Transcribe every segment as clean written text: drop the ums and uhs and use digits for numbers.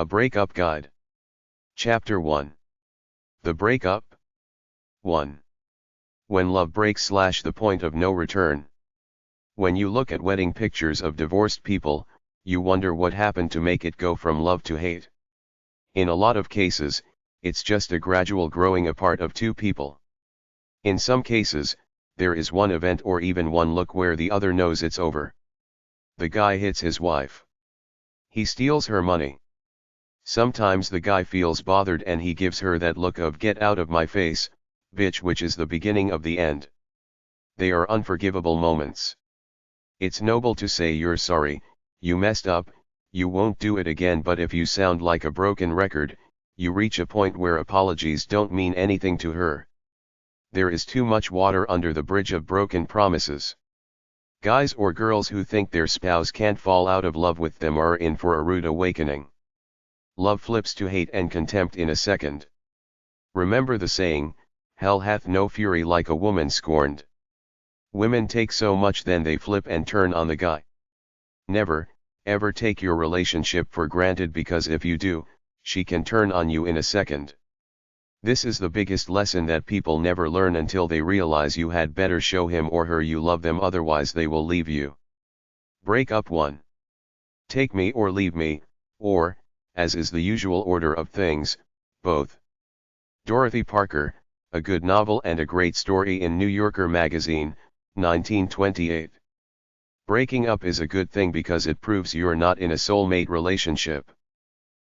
A Breakup Guide. Chapter 1. The Breakup. 1. When love breaks / the point of no return. When you look at wedding pictures of divorced people, you wonder what happened to make it go from love to hate. In a lot of cases, it's just a gradual growing apart of two people. In some cases, there is one event or even one look where the other knows it's over. The guy hits his wife. He steals her money. Sometimes the guy feels bothered and he gives her that look of "get out of my face, bitch," which is the beginning of the end. They are unforgivable moments. It's noble to say you're sorry, you messed up, you won't do it again, but if you sound like a broken record, you reach a point where apologies don't mean anything to her. There is too much water under the bridge of broken promises. Guys or girls who think their spouse can't fall out of love with them are in for a rude awakening. Love flips to hate and contempt in a second. Remember the saying, "Hell hath no fury like a woman scorned." Women take so much then they flip and turn on the guy. Never, ever take your relationship for granted, because if you do, she can turn on you in a second. This is the biggest lesson that people never learn until they realize you had better show him or her you love them, otherwise they will leave you. Breakup 1. Take me or leave me, or, as is the usual order of things, both. Dorothy Parker, a good novel and a great story in New Yorker magazine, 1928. Breaking up is a good thing because it proves you're not in a soulmate relationship.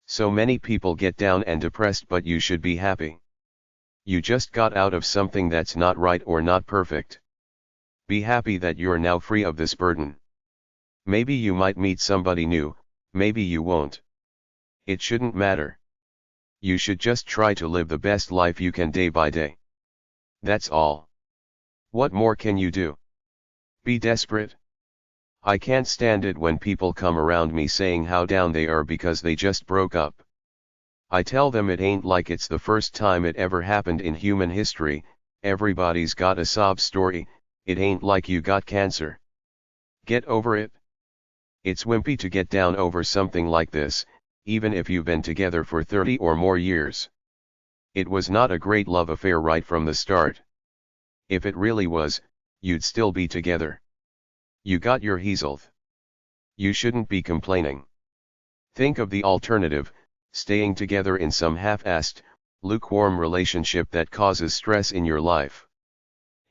So many people get down and depressed, but you should be happy. You just got out of something that's not right or not perfect. Be happy that you're now free of this burden. Maybe you might meet somebody new, maybe you won't. It shouldn't matter. You should just try to live the best life you can day by day. That's all. What more can you do? Be desperate? I can't stand it when people come around me saying how down they are because they just broke up. I tell them it ain't like it's the first time it ever happened in human history. Everybody's got a sob story. It ain't like you got cancer. Get over it. It's wimpy to get down over something like this, even if you've been together for 30 or more years. It was not a great love affair right from the start. If it really was, you'd still be together. You got your health. You shouldn't be complaining. Think of the alternative, staying together in some half-assed, lukewarm relationship that causes stress in your life.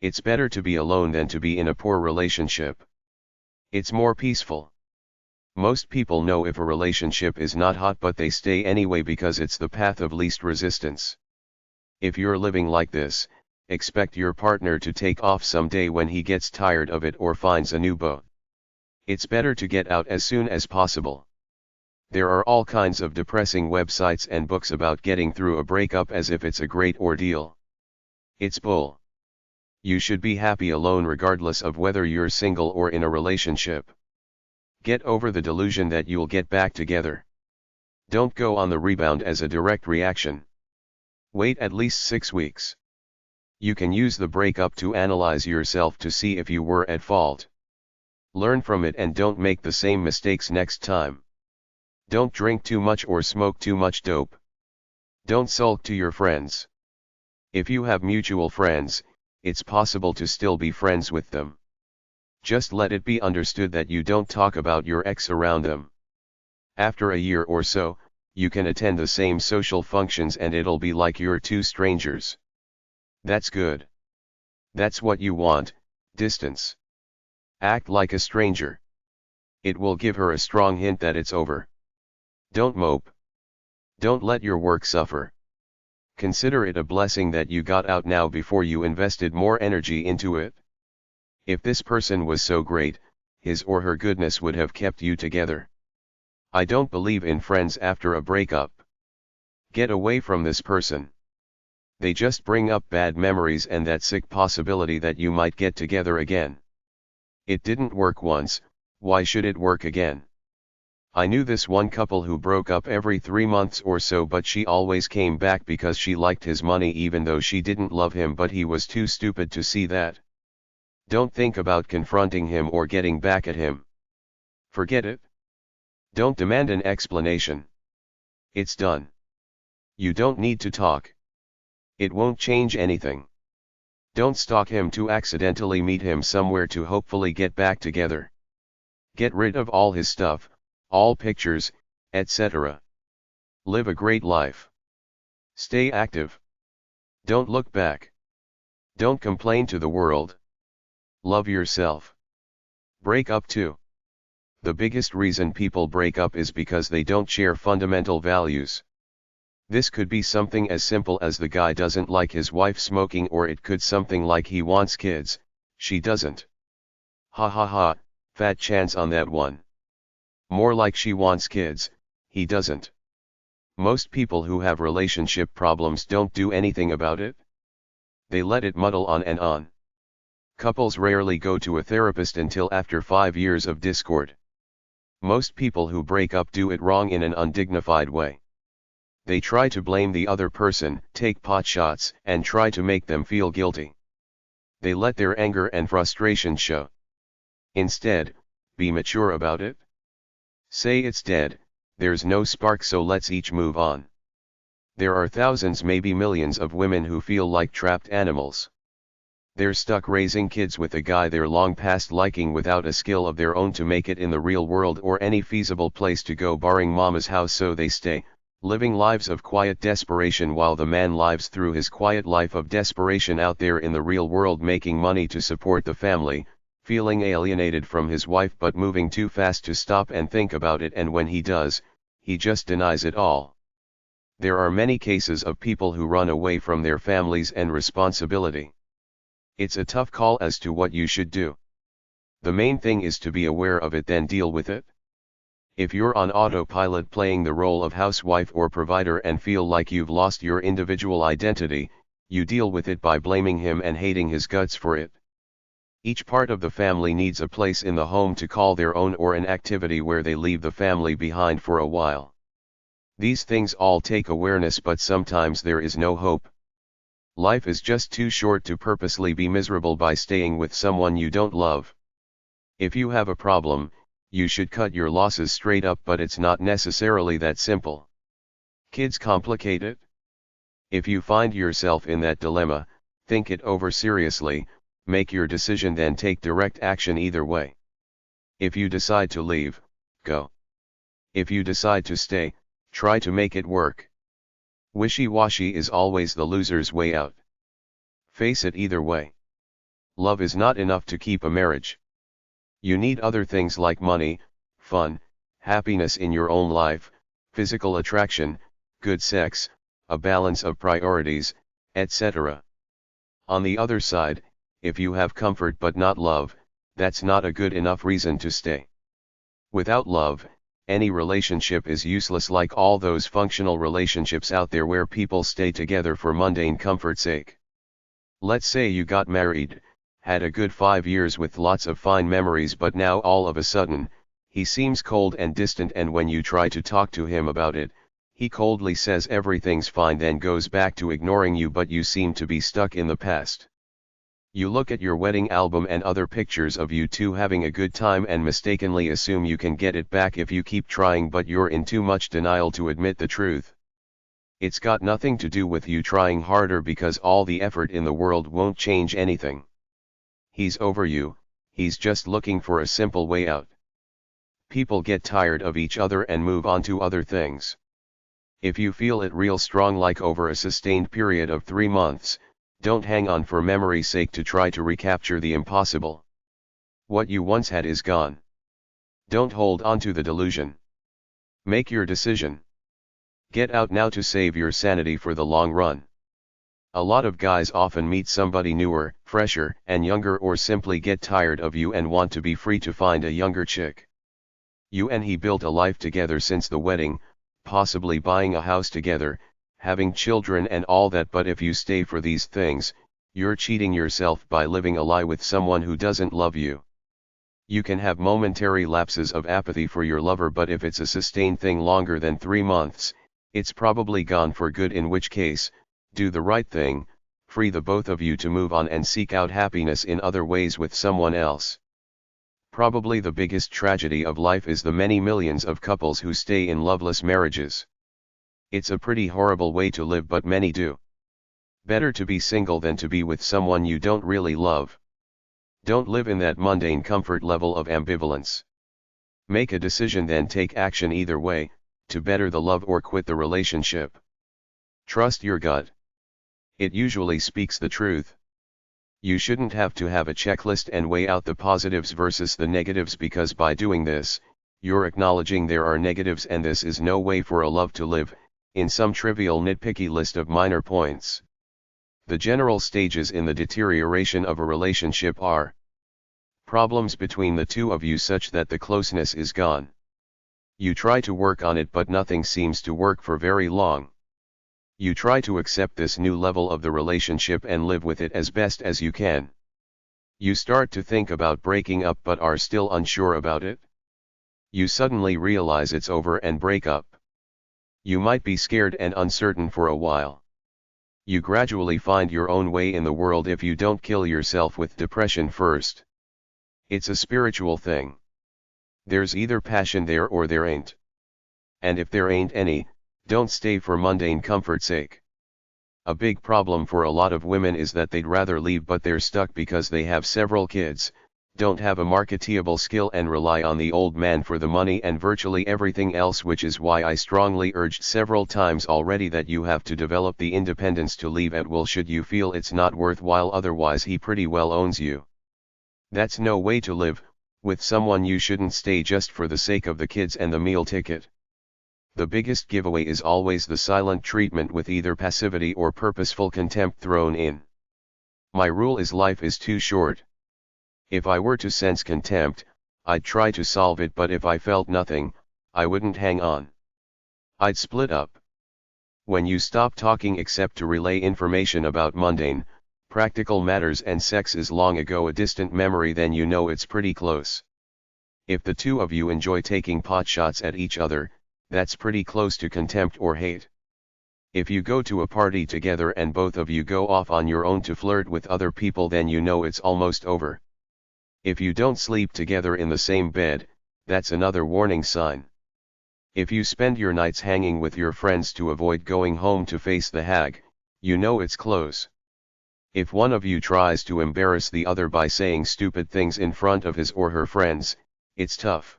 It's better to be alone than to be in a poor relationship. It's more peaceful. Most people know if a relationship is not hot, but they stay anyway because it's the path of least resistance. If you're living like this, expect your partner to take off someday when he gets tired of it or finds a new beau. It's better to get out as soon as possible. There are all kinds of depressing websites and books about getting through a breakup as if it's a great ordeal. It's bull. You should be happy alone regardless of whether you're single or in a relationship. Get over the delusion that you'll get back together. Don't go on the rebound as a direct reaction. Wait at least 6 weeks. You can use the breakup to analyze yourself to see if you were at fault. Learn from it and don't make the same mistakes next time. Don't drink too much or smoke too much dope. Don't sulk to your friends. If you have mutual friends, it's possible to still be friends with them. Just let it be understood that you don't talk about your ex around them. After a year or so, you can attend the same social functions and it'll be like you're two strangers. That's good. That's what you want, distance. Act like a stranger. It will give her a strong hint that it's over. Don't mope. Don't let your work suffer. Consider it a blessing that you got out now before you invested more energy into it. If this person was so great, his or her goodness would have kept you together. I don't believe in friends after a breakup. Get away from this person. They just bring up bad memories and that sick possibility that you might get together again. It didn't work once, why should it work again? I knew this one couple who broke up every 3 months or so, but she always came back because she liked his money even though she didn't love him, but he was too stupid to see that. Don't think about confronting him or getting back at him. Forget it. Don't demand an explanation. It's done. You don't need to talk. It won't change anything. Don't stalk him to accidentally meet him somewhere to hopefully get back together. Get rid of all his stuff, all pictures, etc. Live a great life. Stay active. Don't look back. Don't complain to the world. Love yourself. Break up too. The biggest reason people break up is because they don't share fundamental values. This could be something as simple as the guy doesn't like his wife smoking, or it could something like he wants kids, she doesn't. Ha ha ha, fat chance on that one. More like she wants kids, he doesn't. Most people who have relationship problems don't do anything about it. They let it muddle on and on. Couples rarely go to a therapist until after 5 years of discord. Most people who break up do it wrong in an undignified way. They try to blame the other person, take pot shots, and try to make them feel guilty. They let their anger and frustration show. Instead, be mature about it. Say it's dead, there's no spark, so let's each move on. There are thousands, maybe millions of women who feel like trapped animals. They're stuck raising kids with a guy they're long past liking without a skill of their own to make it in the real world or any feasible place to go barring mama's house, so they stay, living lives of quiet desperation while the man lives through his quiet life of desperation out there in the real world, making money to support the family, feeling alienated from his wife but moving too fast to stop and think about it, and when he does, he just denies it all. There are many cases of people who run away from their families and responsibility. It's a tough call as to what you should do. The main thing is to be aware of it, then deal with it. If you're on autopilot playing the role of housewife or provider and feel like you've lost your individual identity, you deal with it by blaming him and hating his guts for it. Each part of the family needs a place in the home to call their own, or an activity where they leave the family behind for a while. These things all take awareness, but sometimes there is no hope. Life is just too short to purposely be miserable by staying with someone you don't love. If you have a problem, you should cut your losses straight up, but it's not necessarily that simple. Kids complicate it. If you find yourself in that dilemma, think it over seriously, make your decision, then take direct action either way. If you decide to leave, go. If you decide to stay, try to make it work. Wishy-washy is always the loser's way out. Face it either way. Love is not enough to keep a marriage. You need other things like money, fun, happiness in your own life, physical attraction, good sex, a balance of priorities, etc. On the other side, if you have comfort but not love, that's not a good enough reason to stay. Without love, any relationship is useless, like all those functional relationships out there where people stay together for mundane comfort's sake. Let's say you got married, had a good 5 years with lots of fine memories, but now all of a sudden, he seems cold and distant, and when you try to talk to him about it, he coldly says everything's fine, then goes back to ignoring you, but you seem to be stuck in the past. You look at your wedding album and other pictures of you two having a good time and mistakenly assume you can get it back if you keep trying, but you're in too much denial to admit the truth. It's got nothing to do with you trying harder, because all the effort in the world won't change anything. He's over you, he's just looking for a simple way out. People get tired of each other and move on to other things. If you feel it real strong, like over a sustained period of 3 months, don't hang on for memory's sake to try to recapture the impossible. What you once had is gone. Don't hold on to the delusion. Make your decision. Get out now to save your sanity for the long run. A lot of guys often meet somebody newer, fresher, and younger, or simply get tired of you and want to be free to find a younger chick. You and he built a life together since the wedding, possibly buying a house together, having children and all that, but if you stay for these things, you're cheating yourself by living a lie with someone who doesn't love you. You can have momentary lapses of apathy for your lover, but if it's a sustained thing longer than 3 months, it's probably gone for good, in which case, do the right thing, free the both of you to move on and seek out happiness in other ways with someone else. Probably the biggest tragedy of life is the many millions of couples who stay in loveless marriages. It's a pretty horrible way to live, but many do. Better to be single than to be with someone you don't really love. Don't live in that mundane comfort level of ambivalence. Make a decision, then take action either way, to better the love or quit the relationship. Trust your gut. It usually speaks the truth. You shouldn't have to have a checklist and weigh out the positives versus the negatives, because by doing this, you're acknowledging there are negatives, and this is no way for a love to live, in some trivial nitpicky list of minor points. The general stages in the deterioration of a relationship are problems between the two of you such that the closeness is gone. You try to work on it, but nothing seems to work for very long. You try to accept this new level of the relationship and live with it as best as you can. You start to think about breaking up but are still unsure about it. You suddenly realize it's over and break up. You might be scared and uncertain for a while. You gradually find your own way in the world if you don't kill yourself with depression first. It's a spiritual thing. There's either passion there or there ain't. And if there ain't any, don't stay for mundane comfort's sake. A big problem for a lot of women is that they'd rather leave, but they're stuck because they have several kids, don't have a marketable skill, and rely on the old man for the money and virtually everything else, which is why I strongly urged several times already that you have to develop the independence to leave at will should you feel it's not worthwhile, otherwise he pretty well owns you. That's no way to live. With someone you shouldn't stay just for the sake of the kids and the meal ticket. The biggest giveaway is always the silent treatment with either passivity or purposeful contempt thrown in. My rule is life is too short. If I were to sense contempt, I'd try to solve it, but if I felt nothing, I wouldn't hang on. I'd split up. When you stop talking except to relay information about mundane, practical matters and sex is long ago a distant memory, then you know it's pretty close. If the two of you enjoy taking potshots at each other, that's pretty close to contempt or hate. If you go to a party together and both of you go off on your own to flirt with other people, then you know it's almost over. If you don't sleep together in the same bed, that's another warning sign. If you spend your nights hanging with your friends to avoid going home to face the hag, you know it's close. If one of you tries to embarrass the other by saying stupid things in front of his or her friends, it's tough.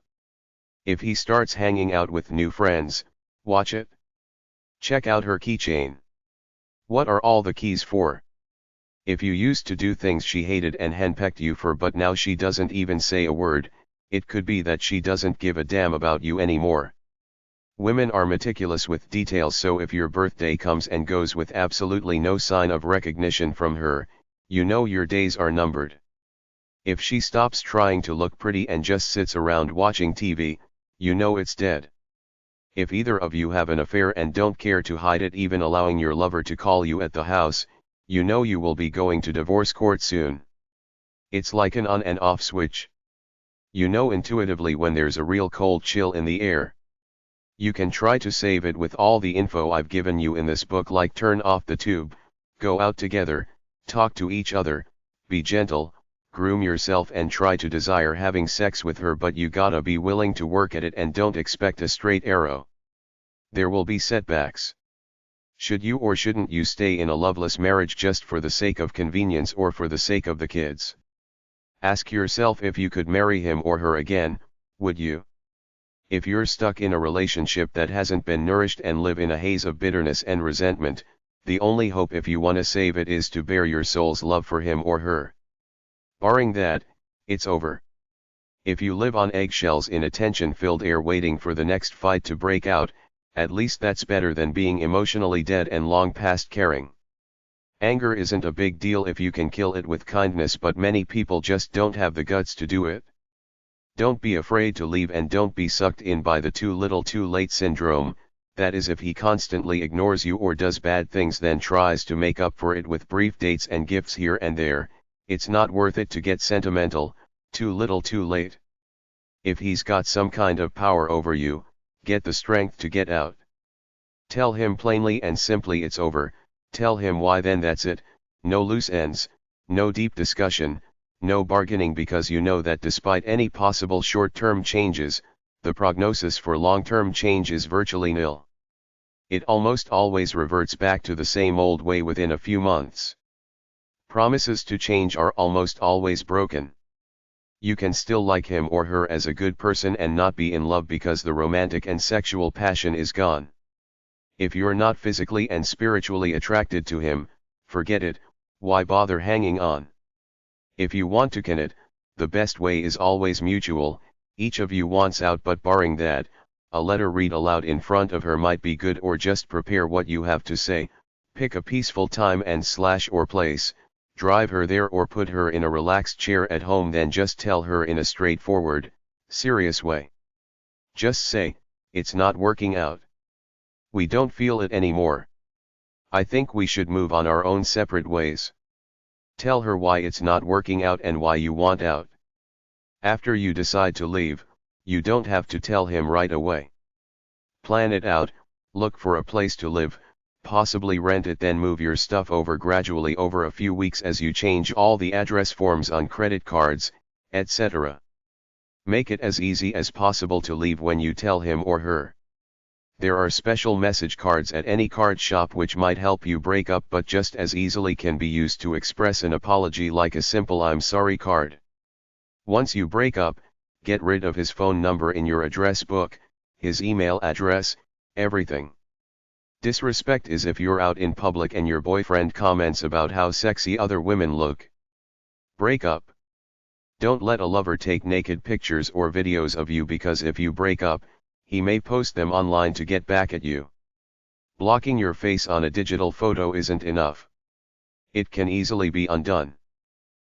If he starts hanging out with new friends, watch it. Check out her keychain. What are all the keys for? If you used to do things she hated and henpecked you for, but now she doesn't even say a word, it could be that she doesn't give a damn about you anymore. Women are meticulous with details, so if your birthday comes and goes with absolutely no sign of recognition from her, you know your days are numbered. If she stops trying to look pretty and just sits around watching TV, you know it's dead. If either of you have an affair and don't care to hide it, even allowing your lover to call you at the house, you know you will be going to divorce court soon. It's like an on and off switch. You know intuitively when there's a real cold chill in the air. You can try to save it with all the info I've given you in this book, like turn off the tube, go out together, talk to each other, be gentle, groom yourself, and try to desire having sex with her, but you gotta be willing to work at it and don't expect a straight arrow. There will be setbacks. Should you or shouldn't you stay in a loveless marriage just for the sake of convenience or for the sake of the kids? Ask yourself, if you could marry him or her again, would you? If you're stuck in a relationship that hasn't been nourished and live in a haze of bitterness and resentment, the only hope if you want to save it is to bare your soul's love for him or her. Barring that, it's over. If you live on eggshells in a tension-filled air waiting for the next fight to break out, at least that's better than being emotionally dead and long past caring. Anger isn't a big deal if you can kill it with kindness, but many people just don't have the guts to do it. Don't be afraid to leave, and don't be sucked in by the too little too late syndrome. That is, if he constantly ignores you or does bad things then tries to make up for it with brief dates and gifts here and there, it's not worth it to get sentimental. Too little too late. If he's got some kind of power over you, get the strength to get out. Tell him plainly and simply it's over. Tell him why, then that's it. No loose ends, no deep discussion, no bargaining, because you know that despite any possible short-term changes, the prognosis for long-term change is virtually nil. It almost always reverts back to the same old way within a few months. Promises to change are almost always broken. You can still like him or her as a good person and not be in love because the romantic and sexual passion is gone. If you're not physically and spiritually attracted to him, forget it, why bother hanging on? If you want to can it, the best way is always mutual, each of you wants out, but barring that, a letter read aloud in front of her might be good, or just prepare what you have to say, pick a peaceful time and or place, drive her there or put her in a relaxed chair at home, then just tell her in a straightforward, serious way. Just say, it's not working out. We don't feel it anymore. I think we should move on our own separate ways. Tell her why it's not working out and why you want out. After you decide to leave, you don't have to tell him right away. Plan it out, look for a place to live, possibly rent it, then move your stuff over gradually over a few weeks as you change all the address forms on credit cards, etc. Make it as easy as possible to leave when you tell him or her. There are special message cards at any card shop which might help you break up, but just as easily can be used to express an apology, like a simple "I'm sorry" card. Once you break up, get rid of his phone number in your address book, his email address, everything. Disrespect is if you're out in public and your boyfriend comments about how sexy other women look. Break up. Don't let a lover take naked pictures or videos of you, because if you break up, he may post them online to get back at you. Blocking your face on a digital photo isn't enough. It can easily be undone.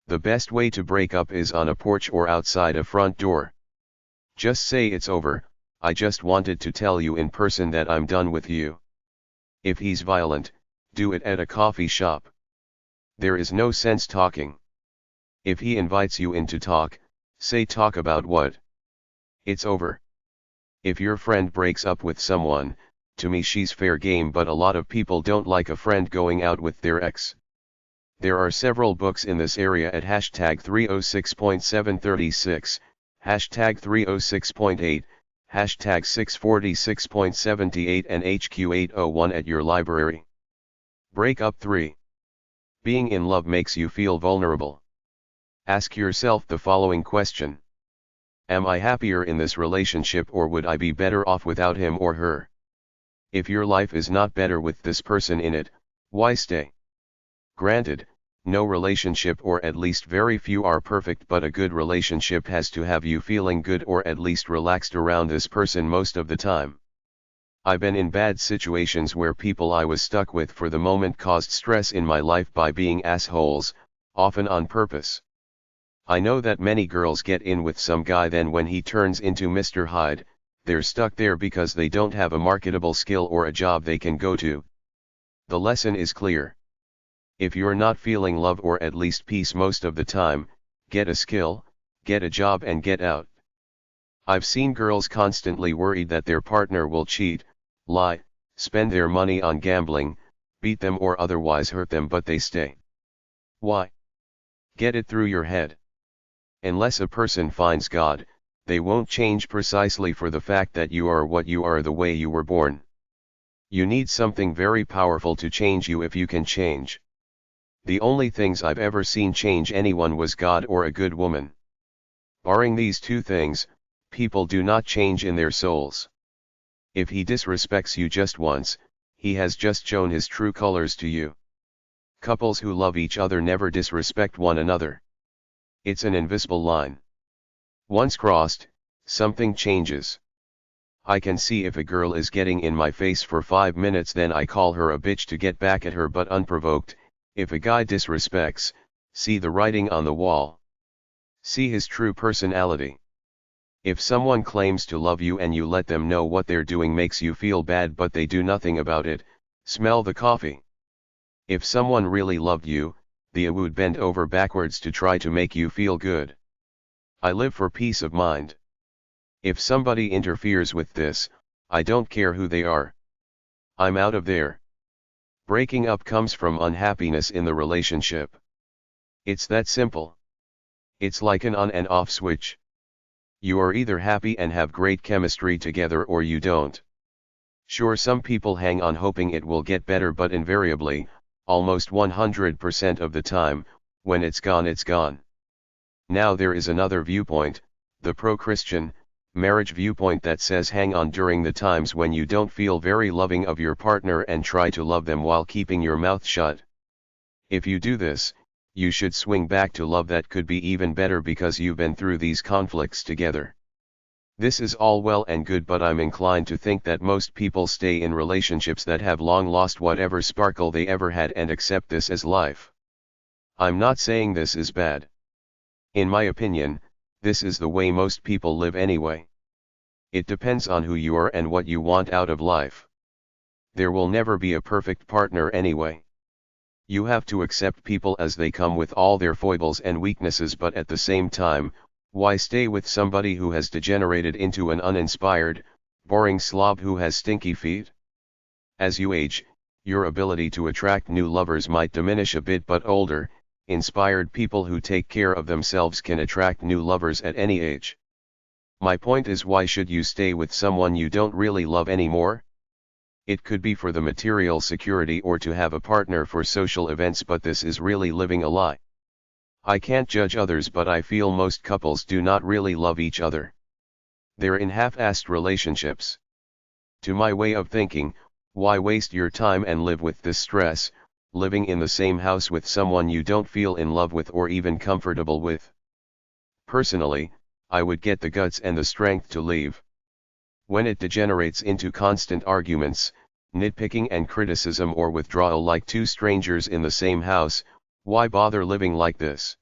The best way to break up is on a porch or outside a front door. Just say it's over, I just wanted to tell you in person that I'm done with you. If he's violent, do it at a coffee shop. There is no sense talking. If he invites you in to talk, say, talk about what? It's over. If your friend breaks up with someone, to me she's fair game, but a lot of people don't like a friend going out with their ex. There are several books in this area at hashtag 306.736, hashtag 306.8, hashtag 646.78 and HQ801 at your library. Breakup 3. Being in love makes you feel vulnerable. Ask yourself the following question. Am I happier in this relationship, or would I be better off without him or her? If your life is not better with this person in it, why stay? Granted, no relationship, or at least very few, are perfect, but a good relationship has to have you feeling good, or at least relaxed around this person most of the time. I've been in bad situations where people I was stuck with for the moment caused stress in my life by being assholes, often on purpose. I know that many girls get in with some guy, then when he turns into Mr. Hyde, they're stuck there because they don't have a marketable skill or a job they can go to. The lesson is clear. If you're not feeling love or at least peace most of the time, get a skill, get a job and get out. I've seen girls constantly worried that their partner will cheat, lie, spend their money on gambling, beat them or otherwise hurt them, but they stay. Why? Get it through your head. Unless a person finds God, they won't change precisely for the fact that you are what you are, the way you were born. You need something very powerful to change you if you can change. The only things I've ever seen change anyone was God or a good woman. Barring these two things, people do not change in their souls. If he disrespects you just once, he has just shown his true colors to you. Couples who love each other never disrespect one another. It's an invisible line. Once crossed, something changes. I can see if a girl is getting in my face for 5 minutes, then I call her a bitch to get back at her, but unprovoked. If a guy disrespects, see the writing on the wall. See his true personality. If someone claims to love you and you let them know what they're doing makes you feel bad but they do nothing about it, smell the coffee. If someone really loved you, they would bend over backwards to try to make you feel good. I live for peace of mind. If somebody interferes with this, I don't care who they are. I'm out of there. Breaking up comes from unhappiness in the relationship. It's that simple. It's like an on and off switch. You are either happy and have great chemistry together or you don't. Sure, some people hang on hoping it will get better, but invariably, almost 100% of the time, when it's gone, it's gone. Now there is another viewpoint, the pro-Christian, marriage viewpoint, that says hang on during the times when you don't feel very loving of your partner and try to love them while keeping your mouth shut. If you do this, you should swing back to love that could be even better because you've been through these conflicts together. This is all well and good, but I'm inclined to think that most people stay in relationships that have long lost whatever sparkle they ever had and accept this as life. I'm not saying this is bad. In my opinion, this is the way most people live anyway. It depends on who you are and what you want out of life. There will never be a perfect partner anyway. You have to accept people as they come with all their foibles and weaknesses, but at the same time, why stay with somebody who has degenerated into an uninspired, boring slob who has stinky feet? As you age, your ability to attract new lovers might diminish a bit, but older, inspired people who take care of themselves can attract new lovers at any age. My point is, why should you stay with someone you don't really love anymore? It could be for the material security or to have a partner for social events, but this is really living a lie. I can't judge others, but I feel most couples do not really love each other. They're in half-assed relationships. To my way of thinking, why waste your time and live with this stress, living in the same house with someone you don't feel in love with or even comfortable with? Personally, I would get the guts and the strength to leave. When it degenerates into constant arguments, nitpicking and criticism, or withdrawal like two strangers in the same house, why bother living like this?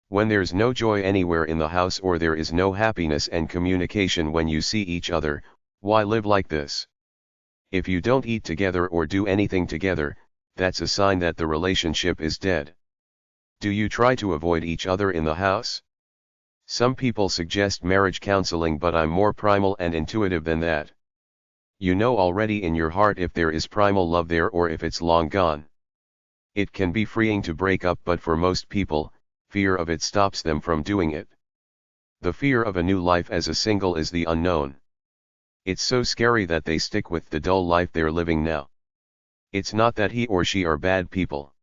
When there's no joy anywhere in the house, or there is no happiness and communication when you see each other, why live like this? If you don't eat together or do anything together, that's a sign that the relationship is dead. Do you try to avoid each other in the house? Some people suggest marriage counseling, but I'm more primal and intuitive than that. You know already in your heart if there is primal love there or if it's long gone. It can be freeing to break up, but for most people, fear of it stops them from doing it. The fear of a new life as a single is the unknown. It's so scary that they stick with the dull life they're living now. It's not that he or she are bad people.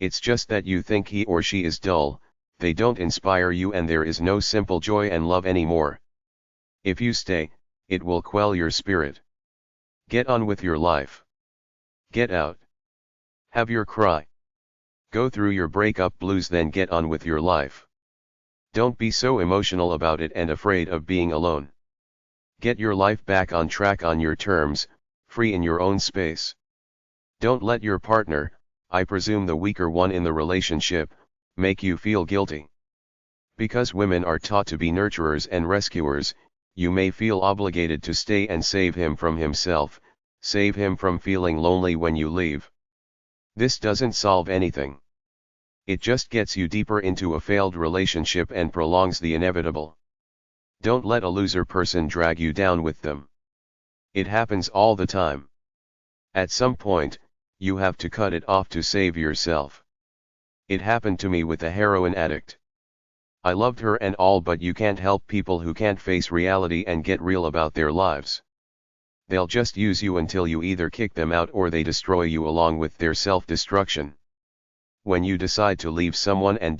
It's just that you think he or she is dull, they don't inspire you, and there is no simple joy and love anymore. If you stay, it will quell your spirit. Get on with your life. Get out. Have your cry. Go through your breakup blues, then get on with your life. Don't be so emotional about it and afraid of being alone. Get your life back on track on your terms, free in your own space. Don't let your partner, I presume the weaker one in the relationship, make you feel guilty. Because women are taught to be nurturers and rescuers, you may feel obligated to stay and save him from himself, save him from feeling lonely when you leave. This doesn't solve anything. It just gets you deeper into a failed relationship and prolongs the inevitable. Don't let a loser person drag you down with them. It happens all the time. At some point, you have to cut it off to save yourself. It happened to me with a heroin addict. I loved her and all, but you can't help people who can't face reality and get real about their lives. They'll just use you until you either kick them out or they destroy you along with their self-destruction. When you decide to leave someone and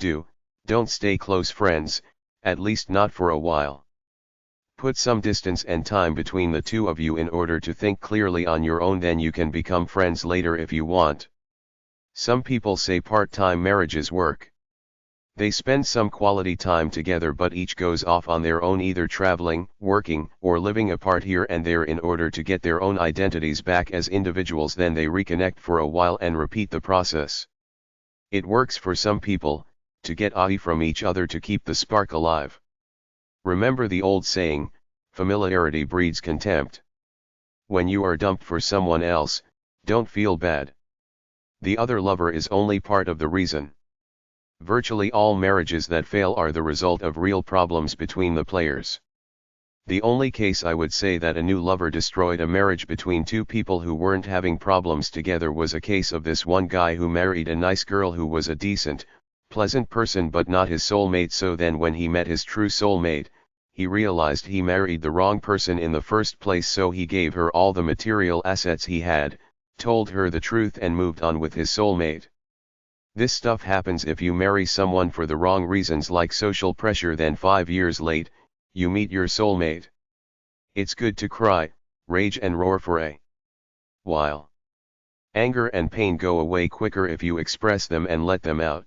don't stay close friends, at least not for a while. Put some distance and time between the two of you in order to think clearly on your own, then you can become friends later if you want. Some people say part-time marriages work. They spend some quality time together, but each goes off on their own, either traveling, working, or living apart here and there in order to get their own identities back as individuals. Then they reconnect for a while and repeat the process. It works for some people, to get away from each other to keep the spark alive. Remember the old saying, familiarity breeds contempt. When you are dumped for someone else, don't feel bad. The other lover is only part of the reason. Virtually all marriages that fail are the result of real problems between the players. The only case I would say that a new lover destroyed a marriage between two people who weren't having problems together was a case of this one guy who married a nice girl who was a decent, pleasant person but not his soulmate. So then when he met his true soulmate, he realized he married the wrong person in the first place, so he gave her all the material assets he had, told her the truth and moved on with his soulmate. This stuff happens if you marry someone for the wrong reasons like social pressure, then 5 years late, you meet your soulmate. It's good to cry, rage and roar for a while. Anger and pain go away quicker if you express them and let them out.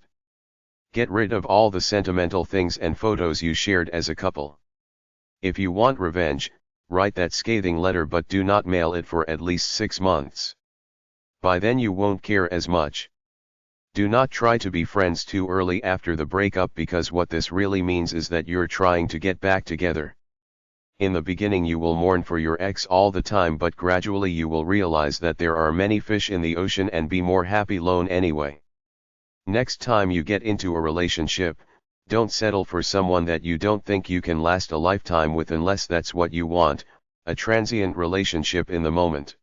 Get rid of all the sentimental things and photos you shared as a couple. If you want revenge, write that scathing letter, but do not mail it for at least 6 months. By then you won't care as much. Do not try to be friends too early after the breakup, because what this really means is that you're trying to get back together. In the beginning you will mourn for your ex all the time, but gradually you will realize that there are many fish in the ocean and be more happy alone anyway. Next time you get into a relationship, don't settle for someone that you don't think you can last a lifetime with unless that's what you want, a transient relationship in the moment.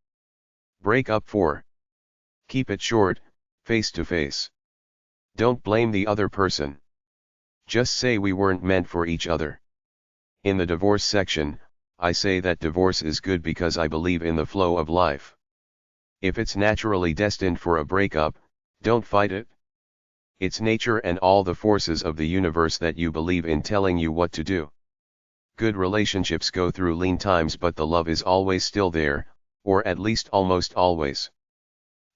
Break up 4. Keep it short, face to face. Don't blame the other person. Just say we weren't meant for each other. In the divorce section, I say that divorce is good because I believe in the flow of life. If it's naturally destined for a breakup, don't fight it. It's nature and all the forces of the universe that you believe in telling you what to do. Good relationships go through lean times, but the love is always still there, or at least almost always.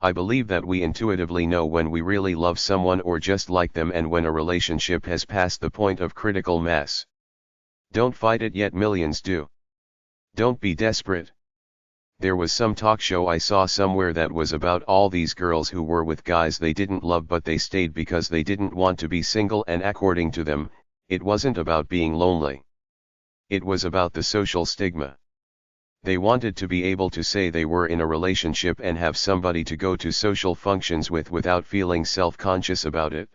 I believe that we intuitively know when we really love someone or just like them, and when a relationship has passed the point of critical mass. Don't fight it yet millions do. Don't be desperate. There was some talk show I saw somewhere that was about all these girls who were with guys they didn't love, but they stayed because they didn't want to be single, and according to them, it wasn't about being lonely. It was about the social stigma. They wanted to be able to say they were in a relationship and have somebody to go to social functions with without feeling self-conscious about it.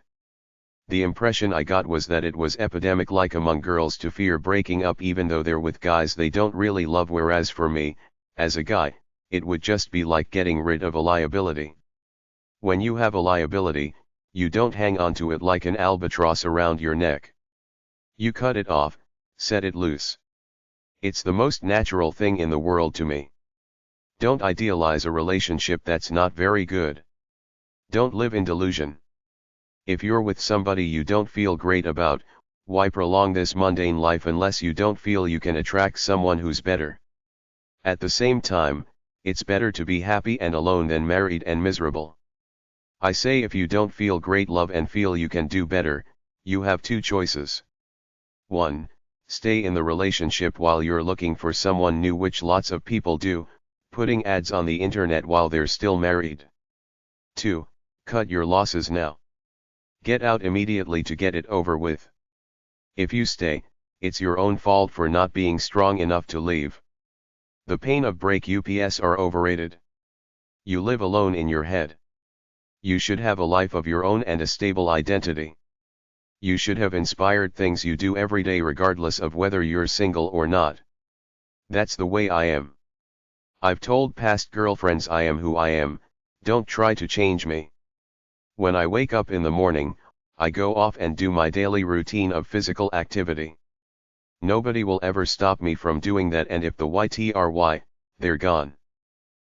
The impression I got was that it was epidemic-like among girls to fear breaking up even though they're with guys they don't really love, whereas for me, as a guy, it would just be like getting rid of a liability. When you have a liability, you don't hang on to it like an albatross around your neck. You cut it off, set it loose. It's the most natural thing in the world to me. Don't idealize a relationship that's not very good. Don't live in delusion. If you're with somebody you don't feel great about, why prolong this mundane life unless you don't feel you can attract someone who's better? At the same time, it's better to be happy and alone than married and miserable. I say if you don't feel great love and feel you can do better, you have 2 choices. 1. Stay in the relationship while you're looking for someone new, which lots of people do, putting ads on the internet while they're still married. 2. Cut your losses now. Get out immediately to get it over with. If you stay, it's your own fault for not being strong enough to leave. The pain of breakups are overrated. You live alone in your head. You should have a life of your own and a stable identity. You should have inspired things you do every day regardless of whether you're single or not. That's the way I am. I've told past girlfriends I am who I am, don't try to change me. When I wake up in the morning, I go off and do my daily routine of physical activity. Nobody will ever stop me from doing that, and if the YTRY, they're gone.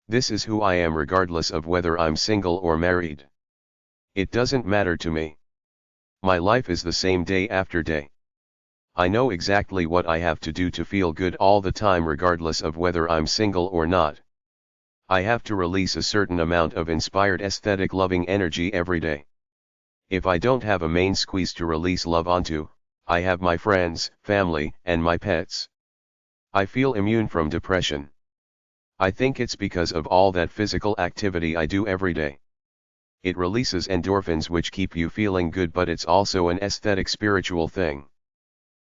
This is who I am regardless of whether I'm single or married. It doesn't matter to me. My life is the same day after day. I know exactly what I have to do to feel good all the time regardless of whether I'm single or not. I have to release a certain amount of inspired aesthetic loving energy every day. If I don't have a main squeeze to release love onto, I have my friends, family, and my pets. I feel immune from depression. I think it's because of all that physical activity I do every day. It releases endorphins which keep you feeling good, but it's also an aesthetic spiritual thing.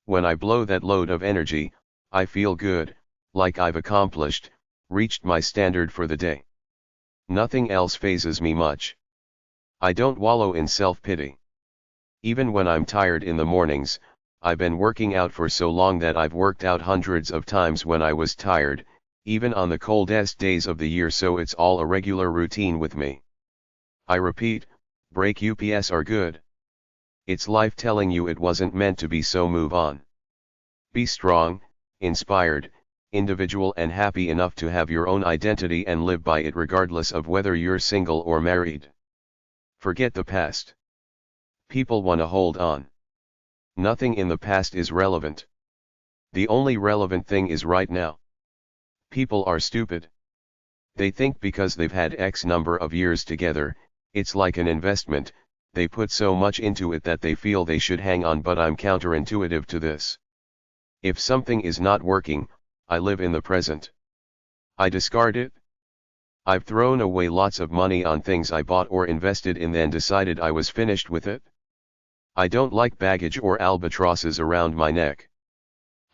When I blow that load of energy, I feel good, like I've accomplished, reached my standard for the day. Nothing else phases me much. I don't wallow in self-pity. Even when I'm tired in the mornings, I've been working out for so long that I've worked out hundreds of times when I was tired, even on the coldest days of the year, so it's all a regular routine with me. I repeat, breakups are good. It's life telling you it wasn't meant to be, so move on. Be strong, inspired, individual and happy enough to have your own identity and live by it regardless of whether you're single or married. Forget the past. People wanna hold on. Nothing in the past is relevant. The only relevant thing is right now. People are stupid. They think because they've had X number of years together, it's like an investment, they put so much into it that they feel they should hang on, but I'm counterintuitive to this. If something is not working, I live in the present. I discard it. I've thrown away lots of money on things I bought or invested in then decided I was finished with it. I don't like baggage or albatrosses around my neck.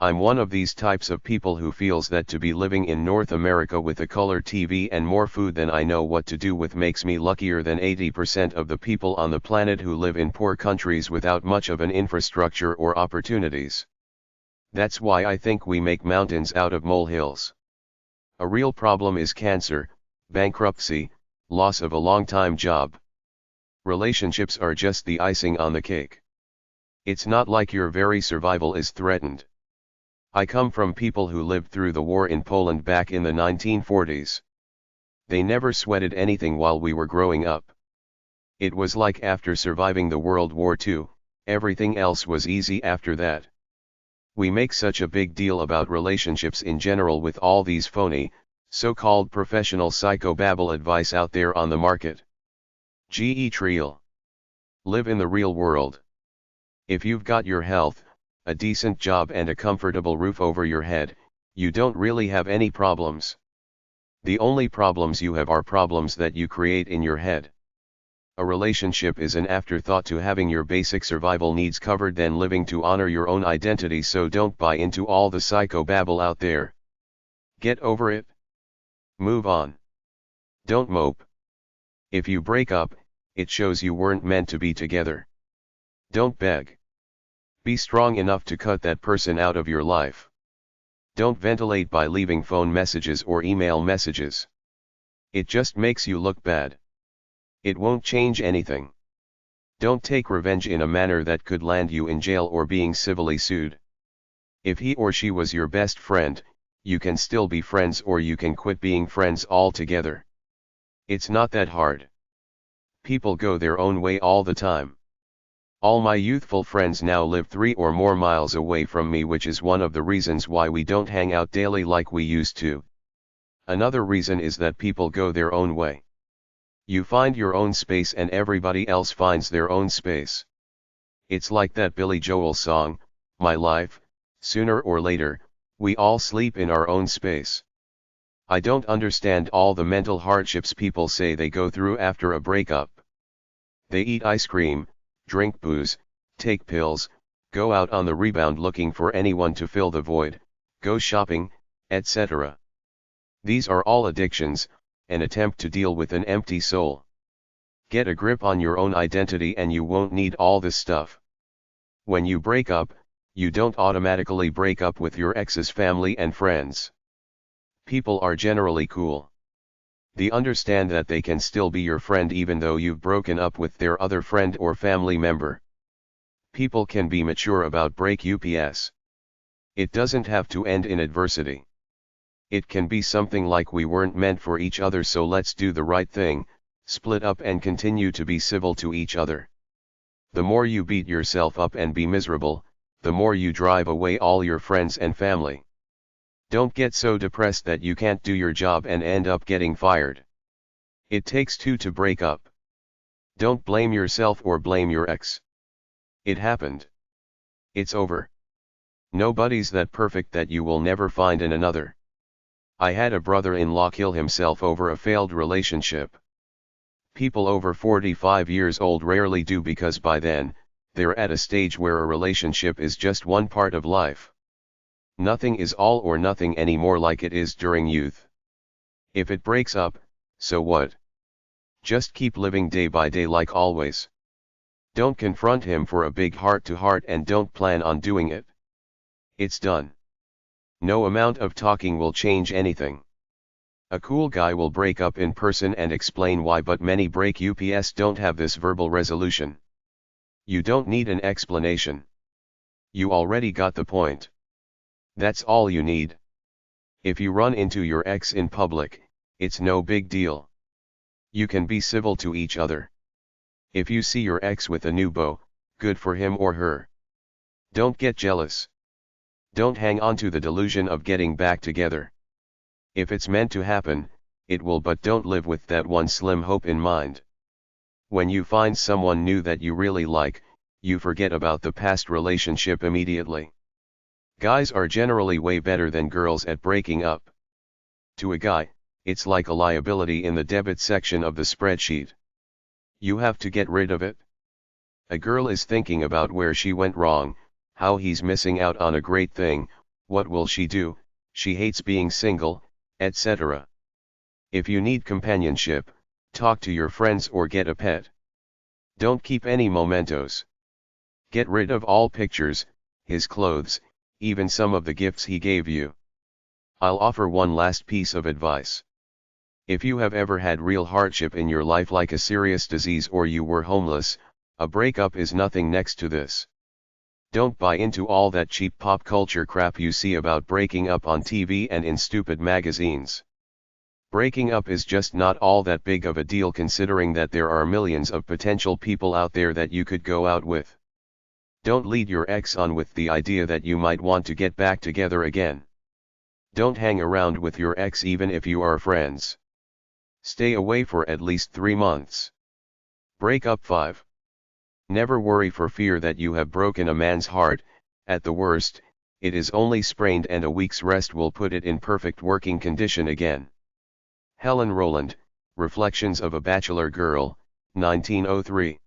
I'm one of these types of people who feels that to be living in North America with a color TV and more food than I know what to do with makes me luckier than 80% of the people on the planet who live in poor countries without much of an infrastructure or opportunities. That's why I think we make mountains out of molehills. A real problem is cancer, bankruptcy, loss of a long-time job. Relationships are just the icing on the cake. It's not like your very survival is threatened. I come from people who lived through the war in Poland back in the 1940s. They never sweated anything while we were growing up. It was like after surviving the World War II, everything else was easy after that. We make such a big deal about relationships in general with all these phony, so-called professional psychobabble advice out there on the market. Get real. Live in the real world. If you've got your health, a decent job and a comfortable roof over your head, you don't really have any problems. The only problems you have are problems that you create in your head. A relationship is an afterthought to having your basic survival needs covered than living to honor your own identity, so don't buy into all the psychobabble out there. Get over it. Move on. Don't mope. If you break up, it shows you weren't meant to be together. Don't beg. Be strong enough to cut that person out of your life. Don't ventilate by leaving phone messages or email messages. It just makes you look bad. It won't change anything. Don't take revenge in a manner that could land you in jail or being civilly sued. If he or she was your best friend, you can still be friends, or you can quit being friends altogether. It's not that hard. People go their own way all the time. All my youthful friends now live 3 or more miles away from me, which is one of the reasons why we don't hang out daily like we used to. Another reason is that people go their own way. You find your own space and everybody else finds their own space. It's like that Billy Joel song, My Life. Sooner or later, we all sleep in our own space. I don't understand all the mental hardships people say they go through after a breakup. They eat ice cream, drink booze, take pills, go out on the rebound looking for anyone to fill the void, go shopping, etc. These are all addictions, an attempt to deal with an empty soul. Get a grip on your own identity and you won't need all this stuff. When you break up, you don't automatically break up with your ex's family and friends. People are generally cool. They understand that they can still be your friend even though you've broken up with their other friend or family member. People can be mature about breakups. It doesn't have to end in adversity. It can be something like, we weren't meant for each other, so let's do the right thing, split up and continue to be civil to each other. The more you beat yourself up and be miserable, the more you drive away all your friends and family. Don't get so depressed that you can't do your job and end up getting fired. It takes 2 to break up. Don't blame yourself or blame your ex. It happened. It's over. Nobody's that perfect that you will never find in another. I had a brother-in-law kill himself over a failed relationship. People over 45 years old rarely do, because by then, they're at a stage where a relationship is just one part of life. Nothing is all or nothing anymore like it is during youth. If it breaks up, so what? Just keep living day by day like always. Don't confront him for a big heart-to-heart and don't plan on doing it. It's done. No amount of talking will change anything. A cool guy will break up in person and explain why, but many breakups don't have this verbal resolution. You don't need an explanation. You already got the point. That's all you need. If you run into your ex in public, it's no big deal. You can be civil to each other. If you see your ex with a new beau, good for him or her. Don't get jealous. Don't hang on to the delusion of getting back together. If it's meant to happen, it will, but don't live with that one slim hope in mind. When you find someone new that you really like, you forget about the past relationship immediately. Guys are generally way better than girls at breaking up. To a guy, it's like a liability in the debit section of the spreadsheet. You have to get rid of it. A girl is thinking about where she went wrong, how he's missing out on a great thing, what will she do, she hates being single, etc. If you need companionship, talk to your friends or get a pet. Don't keep any mementos. Get rid of all pictures, his clothes, even some of the gifts he gave you. I'll offer one last piece of advice. If you have ever had real hardship in your life like a serious disease or you were homeless, a breakup is nothing next to this. Don't buy into all that cheap pop culture crap you see about breaking up on TV and in stupid magazines. Breaking up is just not all that big of a deal considering that there are millions of potential people out there that you could go out with. Don't lead your ex on with the idea that you might want to get back together again. Don't hang around with your ex even if you are friends. Stay away for at least 3 months. Breakup 5. Never worry for fear that you have broken a man's heart. At the worst, it is only sprained and a week's rest will put it in perfect working condition again. Helen Rowland, Reflections of a Bachelor Girl, 1903.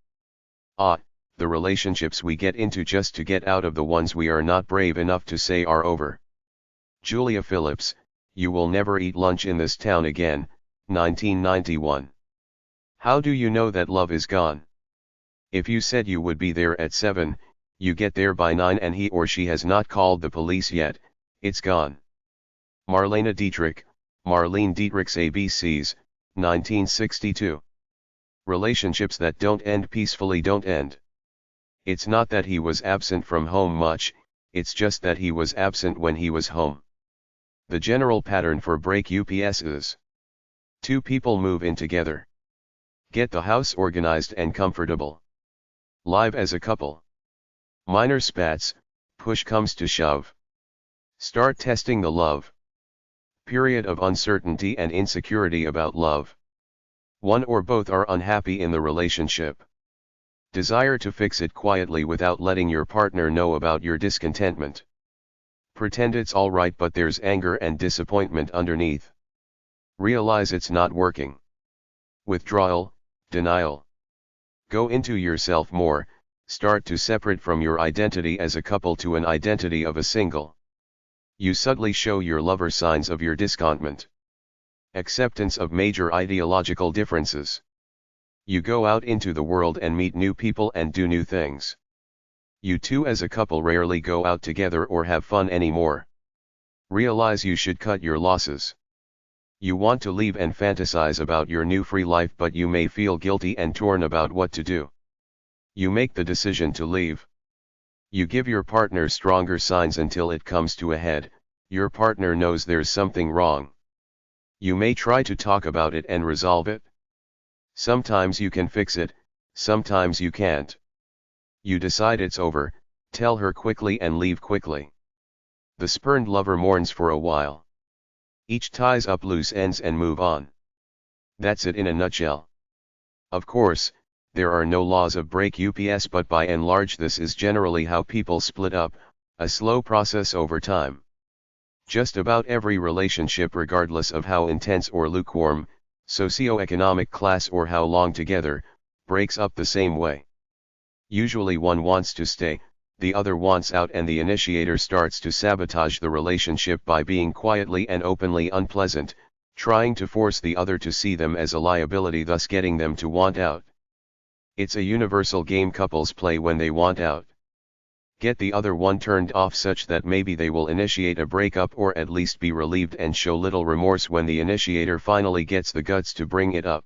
The relationships we get into just to get out of the ones we are not brave enough to say are over. Julia Phillips, You Will Never Eat Lunch in This Town Again, 1991. How do you know that love is gone? If you said you would be there at 7, you get there by 9 and he or she has not called the police yet, it's gone. Marlene Dietrich, Marlene Dietrich's ABCs, 1962. Relationships that don't end peacefully don't end. It's not that he was absent from home much, it's just that he was absent when he was home. The general pattern for break-ups is: 2 people move in together. Get the house organized and comfortable. Live as a couple. Minor spats, push comes to shove. Start testing the love. Period of uncertainty and insecurity about love. One or both are unhappy in the relationship. Desire to fix it quietly without letting your partner know about your discontentment. Pretend it's alright but there's anger and disappointment underneath. Realize it's not working. Withdrawal, denial. Go into yourself more, start to separate from your identity as a couple to an identity of a single. You subtly show your lover signs of your discontentment. Acceptance of major ideological differences. You go out into the world and meet new people and do new things. You two as a couple rarely go out together or have fun anymore. Realize you should cut your losses. You want to leave and fantasize about your new free life but you may feel guilty and torn about what to do. You make the decision to leave. You give your partner stronger signs until it comes to a head, your partner knows there's something wrong. You may try to talk about it and resolve it. Sometimes you can fix it, sometimes you can't. You decide it's over, tell her quickly and leave quickly. The spurned lover mourns for a while. Each ties up loose ends and move on. That's it in a nutshell. Of course, there are no laws of break-ups but by and large this is generally how people split up, a slow process over time. Just about every relationship regardless of how intense or lukewarm, socioeconomic class or how long together, breaks up the same way. Usually one wants to stay, the other wants out and the initiator starts to sabotage the relationship by being quietly and openly unpleasant, trying to force the other to see them as a liability thus getting them to want out. It's a universal game couples play when they want out. Get the other one turned off such that maybe they will initiate a breakup or at least be relieved and show little remorse when the initiator finally gets the guts to bring it up.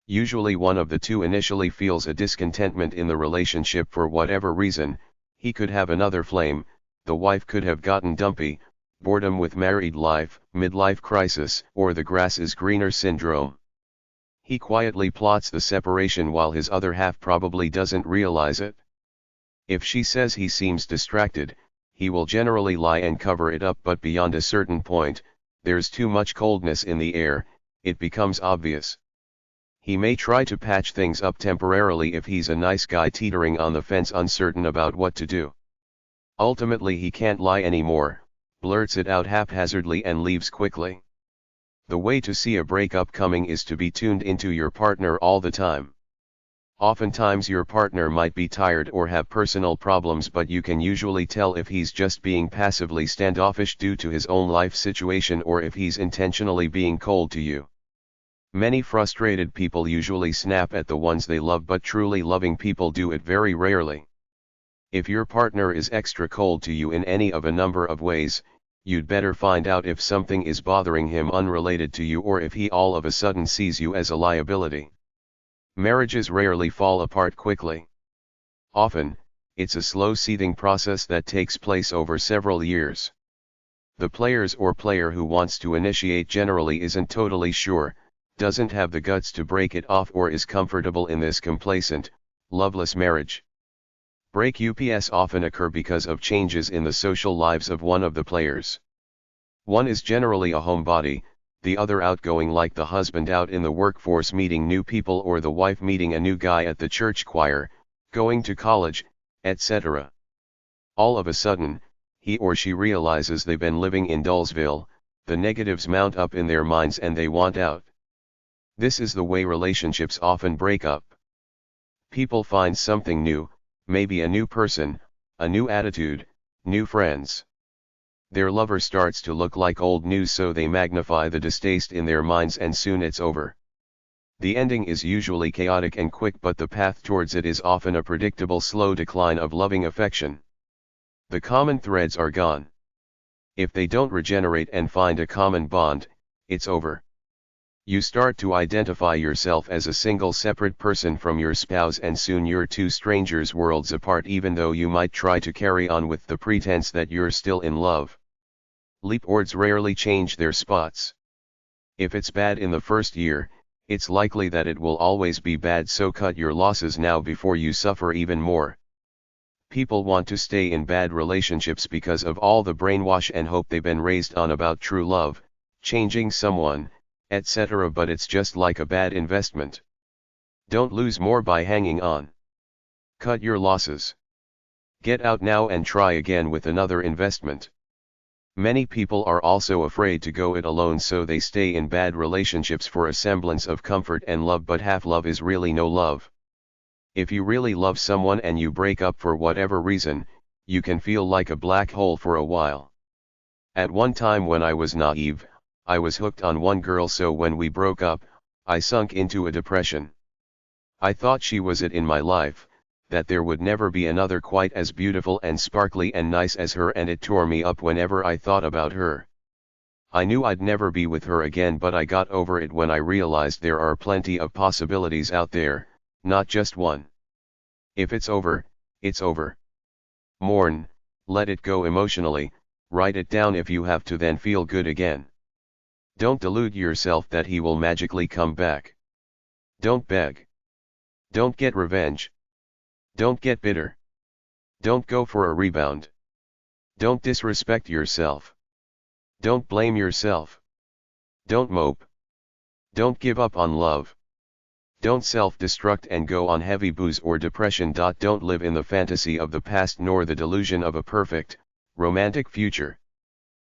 Usually one of the two initially feels a discontentment in the relationship for whatever reason, he could have another flame, the wife could have gotten dumpy, boredom with married life, midlife crisis, or the grass is greener syndrome. He quietly plots the separation while his other half probably doesn't realize it. If she says he seems distracted, he will generally lie and cover it up, but beyond a certain point, there's too much coldness in the air, it becomes obvious. He may try to patch things up temporarily if he's a nice guy teetering on the fence, uncertain about what to do. Ultimately he can't lie anymore, blurts it out haphazardly and leaves quickly. The way to see a breakup coming is to be tuned into your partner all the time. Oftentimes your partner might be tired or have personal problems, but you can usually tell if he's just being passively standoffish due to his own life situation or if he's intentionally being cold to you. Many frustrated people usually snap at the ones they love, but truly loving people do it very rarely. If your partner is extra cold to you in any of a number of ways, you'd better find out if something is bothering him unrelated to you or if he all of a sudden sees you as a liability. Marriages rarely fall apart quickly. Often, it's a slow seething process that takes place over several years. The players or player who wants to initiate generally isn't totally sure, doesn't have the guts to break it off, or is comfortable in this complacent, loveless marriage. Breakups often occur because of changes in the social lives of one of the players. One is generally a homebody, the other outgoing, like the husband out in the workforce meeting new people or the wife meeting a new guy at the church choir, going to college, etc. All of a sudden, he or she realizes they've been living in Dullsville, the negatives mount up in their minds and they want out. This is the way relationships often break up. People find something new, maybe a new person, a new attitude, new friends. Their lover starts to look like old news, so they magnify the distaste in their minds and soon it's over. The ending is usually chaotic and quick, but the path towards it is often a predictable slow decline of loving affection. The common threads are gone. If they don't regenerate and find a common bond, it's over. You start to identify yourself as a single separate person from your spouse, and soon you're two strangers worlds apart, even though you might try to carry on with the pretense that you're still in love. Leapords rarely change their spots. If it's bad in the first year, it's likely that it will always be bad, so cut your losses now before you suffer even more. People want to stay in bad relationships because of all the brainwash and hope they've been raised on about true love, changing someone, etc., but it's just like a bad investment. Don't lose more by hanging on. Cut your losses. Get out now and try again with another investment. Many people are also afraid to go it alone, so they stay in bad relationships for a semblance of comfort and love, but half love is really no love. If you really love someone and you break up for whatever reason, you can feel like a black hole for a while. At one time when I was naive, I was hooked on one girl, so when we broke up, I sunk into a depression. I thought she was it in my life, that there would never be another quite as beautiful and sparkly and nice as her, and it tore me up whenever I thought about her. I knew I'd never be with her again, but I got over it when I realized there are plenty of possibilities out there, not just one. If it's over, it's over. Mourn, let it go emotionally, write it down if you have to, then feel good again. Don't delude yourself that he will magically come back. Don't beg. Don't get revenge. Don't get bitter. Don't go for a rebound. Don't disrespect yourself. Don't blame yourself. Don't mope. Don't give up on love. Don't self-destruct and go on heavy booze or depression. Don't live in the fantasy of the past nor the delusion of a perfect, romantic future.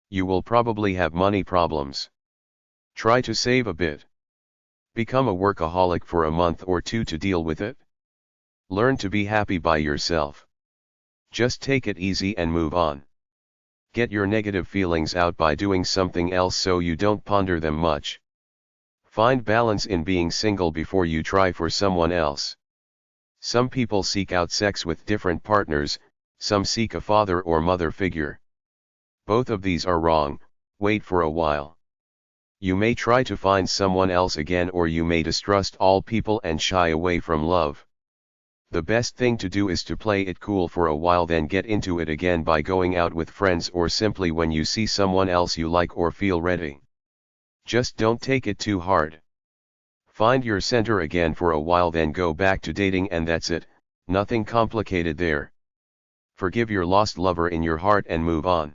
You will probably have money problems. Try to save a bit. Become a workaholic for a month or two to deal with it. Learn to be happy by yourself. Just take it easy and move on. Get your negative feelings out by doing something else so you don't ponder them much. Find balance in being single before you try for someone else. Some people seek out sex with different partners, some seek a father or mother figure. Both of these are wrong. Wait for a while. You may try to find someone else again, or you may distrust all people and shy away from love. The best thing to do is to play it cool for a while, then get into it again by going out with friends or simply when you see someone else you like or feel ready. Just don't take it too hard. Find your center again for a while, then go back to dating, and that's it, nothing complicated there. Forgive your lost lover in your heart and move on.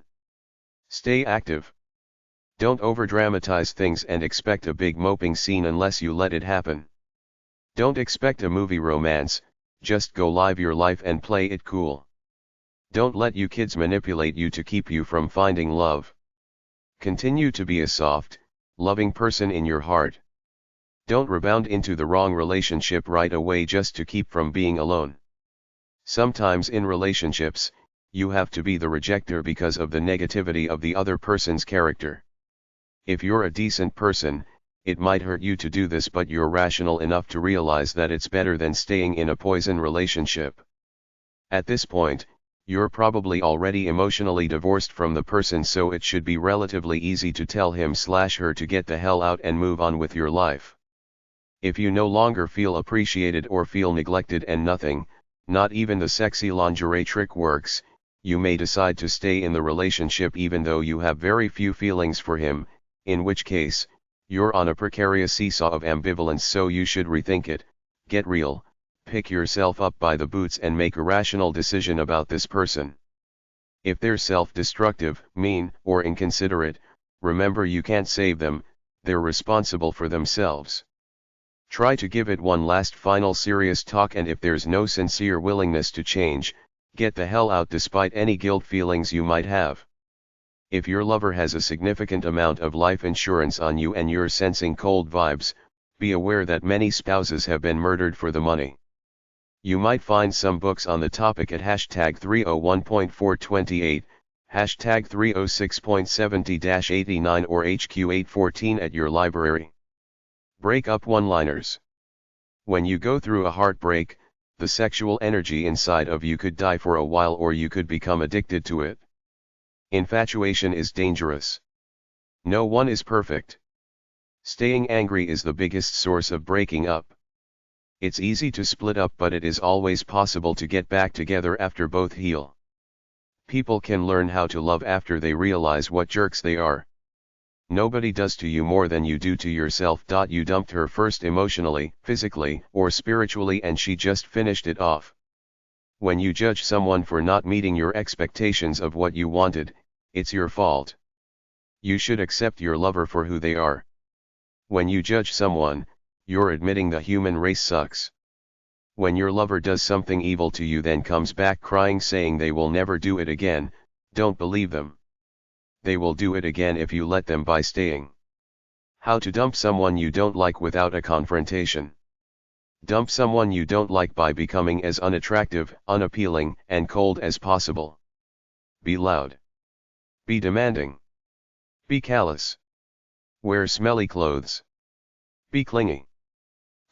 Stay active. Don't overdramatize things and expect a big moping scene unless you let it happen. Don't expect a movie romance, just go live your life and play it cool. Don't let you kids manipulate you to keep you from finding love. Continue to be a soft, loving person in your heart. Don't rebound into the wrong relationship right away just to keep from being alone. Sometimes in relationships, you have to be the rejecter because of the negativity of the other person's character. If you're a decent person, it might hurt you to do this, but you're rational enough to realize that it's better than staying in a poison relationship. At this point, you're probably already emotionally divorced from the person, so it should be relatively easy to tell him/her to get the hell out and move on with your life. If you no longer feel appreciated or feel neglected and nothing, not even the sexy lingerie trick works, you may decide to stay in the relationship even though you have very few feelings for him, in which case, you're on a precarious seesaw of ambivalence, so you should rethink it, get real, pick yourself up by the boots and make a rational decision about this person. If they're self-destructive, mean, or inconsiderate, remember you can't save them, they're responsible for themselves. Try to give it one last final serious talk, and if there's no sincere willingness to change, get the hell out despite any guilt feelings you might have. If your lover has a significant amount of life insurance on you and you're sensing cold vibes, be aware that many spouses have been murdered for the money. You might find some books on the topic at hashtag 301.428, hashtag 306.70-89 or HQ814 at your library. Breakup one-liners. When you go through a heartbreak, the sexual energy inside of you could die for a while, or you could become addicted to it. Infatuation is dangerous. No one is perfect. Staying angry is the biggest source of breaking up. It's easy to split up, but it is always possible to get back together after both heal. People can learn how to love after they realize what jerks they are. Nobody does to you more than you do to yourself. You dumped her first emotionally, physically, or spiritually, and she just finished it off. When you judge someone for not meeting your expectations of what you wanted, it's your fault. You should accept your lover for who they are. When you judge someone, you're admitting the human race sucks. When your lover does something evil to you, then comes back crying saying they will never do it again, don't believe them. They will do it again if you let them by staying. How to dump someone you don't like without a confrontation. Dump someone you don't like by becoming as unattractive, unappealing, and cold as possible. Be loud. Be demanding. Be callous. Wear smelly clothes. Be clingy.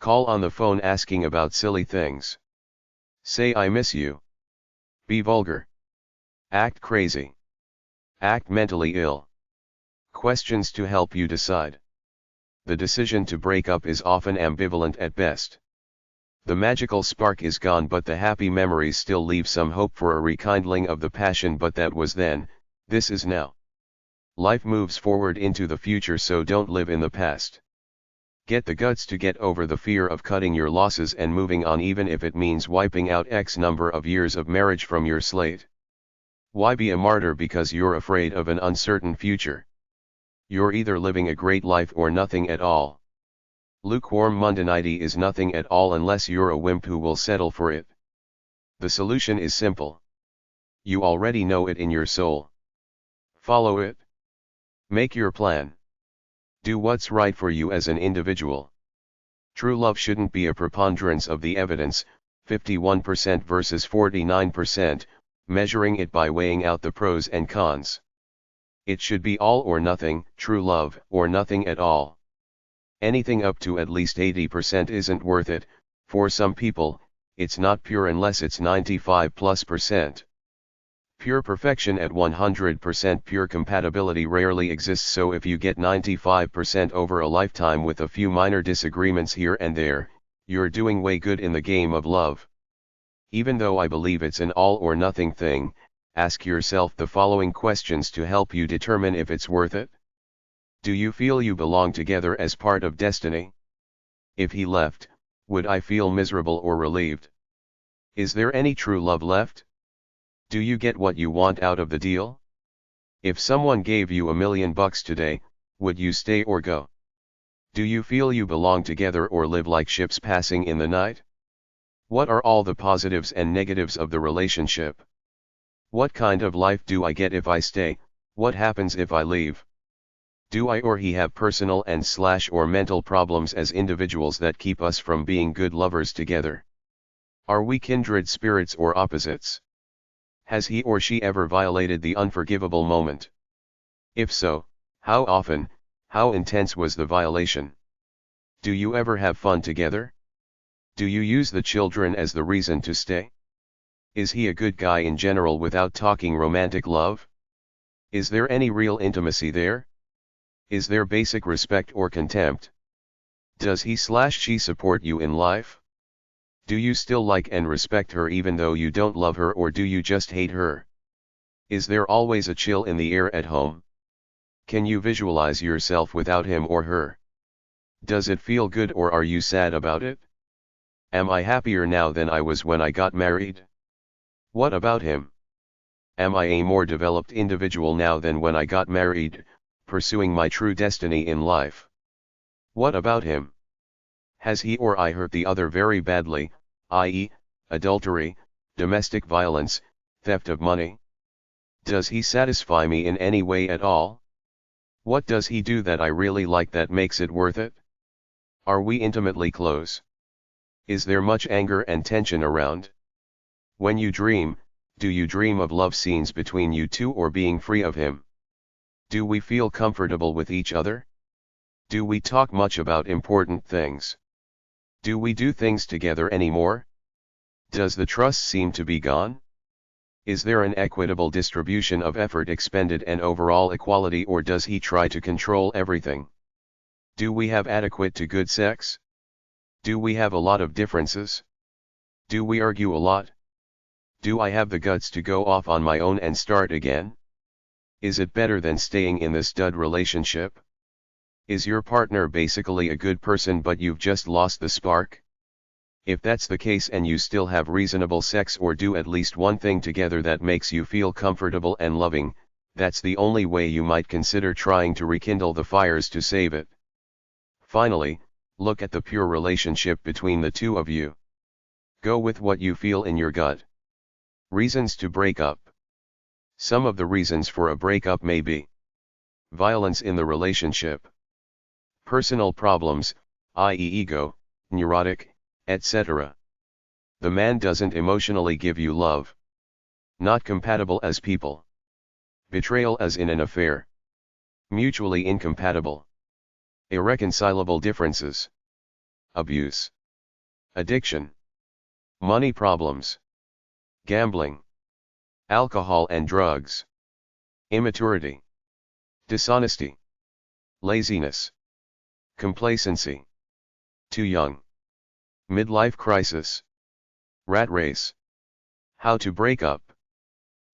Call on the phone asking about silly things. Say I miss you. Be vulgar. Act crazy. Act mentally ill. Questions to help you decide. The decision to break up is often ambivalent at best. The magical spark is gone, but the happy memories still leave some hope for a rekindling of the passion. But that was then, this is now. Life moves forward into the future, so don't live in the past. Get the guts to get over the fear of cutting your losses and moving on, even if it means wiping out X number of years of marriage from your slate. Why be a martyr because you're afraid of an uncertain future? You're either living a great life or nothing at all. Lukewarm mundanity is nothing at all unless you're a wimp who will settle for it. The solution is simple. You already know it in your soul. Follow it. Make your plan. Do what's right for you as an individual. True love shouldn't be a preponderance of the evidence, 51% versus 49%, measuring it by weighing out the pros and cons. It should be all or nothing, true love, or nothing at all. Anything up to at least 80% isn't worth it. For some people, it's not pure unless it's 95+%. Pure perfection at 100% pure compatibility rarely exists, so if you get 95% over a lifetime with a few minor disagreements here and there, you're doing way good in the game of love. Even though I believe it's an all or nothing thing, ask yourself the following questions to help you determine if it's worth it. Do you feel you belong together as part of destiny? If he left, would I feel miserable or relieved? Is there any true love left? Do you get what you want out of the deal? If someone gave you $1 million today, would you stay or go? Do you feel you belong together or live like ships passing in the night? What are all the positives and negatives of the relationship? What kind of life do I get if I stay? What happens if I leave? Do I or he have personal and or mental problems as individuals that keep us from being good lovers together? Are we kindred spirits or opposites? Has he or she ever violated the unforgivable moment? If so, how often, how intense was the violation? Do you ever have fun together? Do you use the children as the reason to stay? Is he a good guy in general without talking romantic love? Is there any real intimacy there? Is there basic respect or contempt? Does he/she support you in life? Do you still like and respect her even though you don't love her, or do you just hate her? Is there always a chill in the air at home? Can you visualize yourself without him or her? Does it feel good or are you sad about it? Am I happier now than I was when I got married? What about him? Am I a more developed individual now than when I got married, pursuing my true destiny in life? What about him? Has he or I hurt the other very badly, i.e., adultery, domestic violence, theft of money? Does he satisfy me in any way at all? What does he do that I really like that makes it worth it? Are we intimately close? Is there much anger and tension around? When you dream, do you dream of love scenes between you two or being free of him? Do we feel comfortable with each other? Do we talk much about important things? Do we do things together anymore? Does the trust seem to be gone? Is there an equitable distribution of effort expended and overall equality, or does he try to control everything? Do we have adequate to good sex? Do we have a lot of differences? Do we argue a lot? Do I have the guts to go off on my own and start again? Is it better than staying in this dud relationship? Is your partner basically a good person but you've just lost the spark? If that's the case and you still have reasonable sex or do at least one thing together that makes you feel comfortable and loving, that's the only way you might consider trying to rekindle the fires to save it. Finally, look at the pure relationship between the two of you. Go with what you feel in your gut. Reasons to break up. Some of the reasons for a breakup may be violence in the relationship, personal problems, i.e. ego, neurotic, etc. The man doesn't emotionally give you love. Not compatible as people. Betrayal as in an affair. Mutually incompatible. Irreconcilable differences. Abuse. Addiction. Money problems. Gambling. Alcohol and drugs. Immaturity. Dishonesty. Laziness. Complacency. Too young. Midlife crisis. Rat race. How to break up.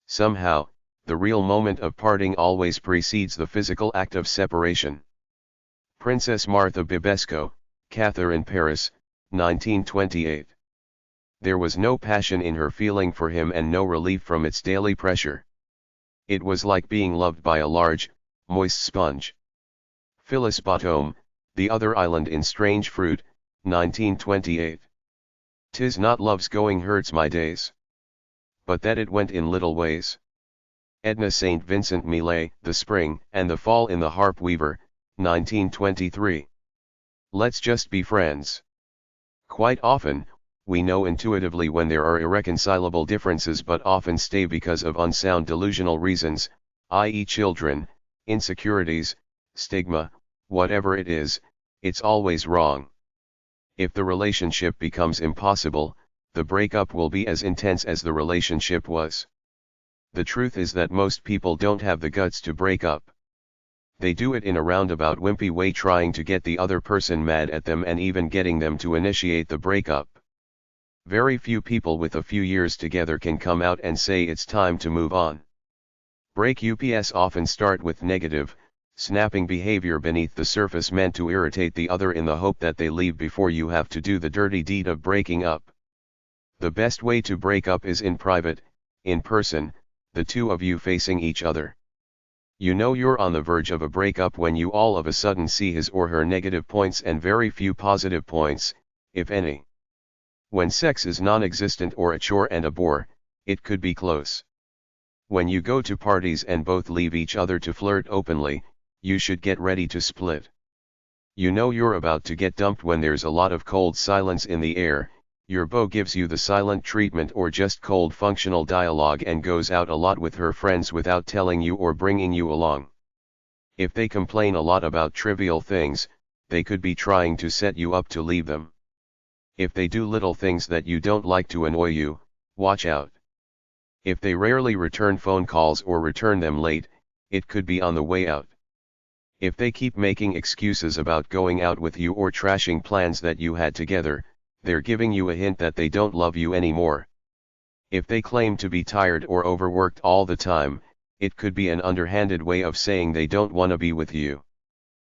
Somehow, the real moment of parting always precedes the physical act of separation. Princess Martha Bibesco, Catherine Paris, 1928. There was no passion in her feeling for him and no relief from its daily pressure. It was like being loved by a large, moist sponge. Phyllis Bottom, The Other Island in Strange Fruit, 1928. 'Tis not love's going hurts my days, but that it went in little ways. Edna St. Vincent Millay, The Spring and the Fall in the Harp Weaver, 1923. Let's just be friends. Quite often, we know intuitively when there are irreconcilable differences but often stay because of unsound delusional reasons, i.e. children, insecurities, stigma, whatever it is, it's always wrong. If the relationship becomes impossible, the breakup will be as intense as the relationship was. The truth is that most people don't have the guts to break up. They do it in a roundabout wimpy way, trying to get the other person mad at them and even getting them to initiate the breakup. Very few people with a few years together can come out and say it's time to move on. Break-ups often start with negative, snapping behavior beneath the surface meant to irritate the other in the hope that they leave before you have to do the dirty deed of breaking up. The best way to break up is in private, in person, the two of you facing each other. You know you're on the verge of a breakup when you all of a sudden see his or her negative points and very few positive points, if any. When sex is non-existent or a chore and a bore, it could be close. When you go to parties and both leave each other to flirt openly, you should get ready to split. You know you're about to get dumped when there's a lot of cold silence in the air, your beau gives you the silent treatment or just cold functional dialogue and goes out a lot with her friends without telling you or bringing you along. If they complain a lot about trivial things, they could be trying to set you up to leave them. If they do little things that you don't like to annoy you, watch out. If they rarely return phone calls or return them late, it could be on the way out. If they keep making excuses about going out with you or trashing plans that you had together, they're giving you a hint that they don't love you anymore. If they claim to be tired or overworked all the time, it could be an underhanded way of saying they don't want to be with you.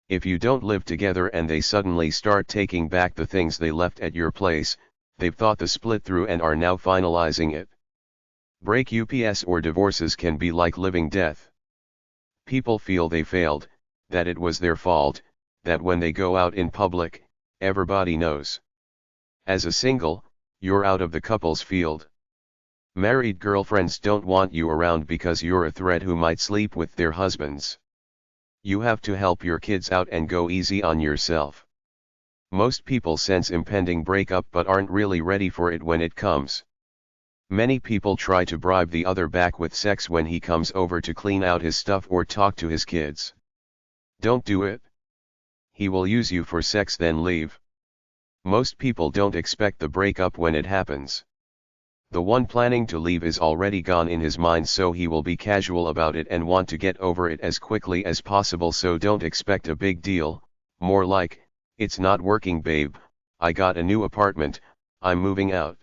If you don't live together and they suddenly start taking back the things they left at your place, they've thought the split through and are now finalizing it. Break-ups or divorces can be like living death. People feel they failed, that it was their fault, that when they go out in public, everybody knows. As a single, you're out of the couple's field. Married girlfriends don't want you around because you're a threat who might sleep with their husbands. You have to help your kids out and go easy on yourself. Most people sense impending breakup but aren't really ready for it when it comes. Many people try to bribe the other back with sex when he comes over to clean out his stuff or talk to his kids. Don't do it. He will use you for sex then leave. Most people don't expect the breakup when it happens. The one planning to leave is already gone in his mind, so he will be casual about it and want to get over it as quickly as possible, so don't expect a big deal, more like, it's not working babe, I got a new apartment, I'm moving out.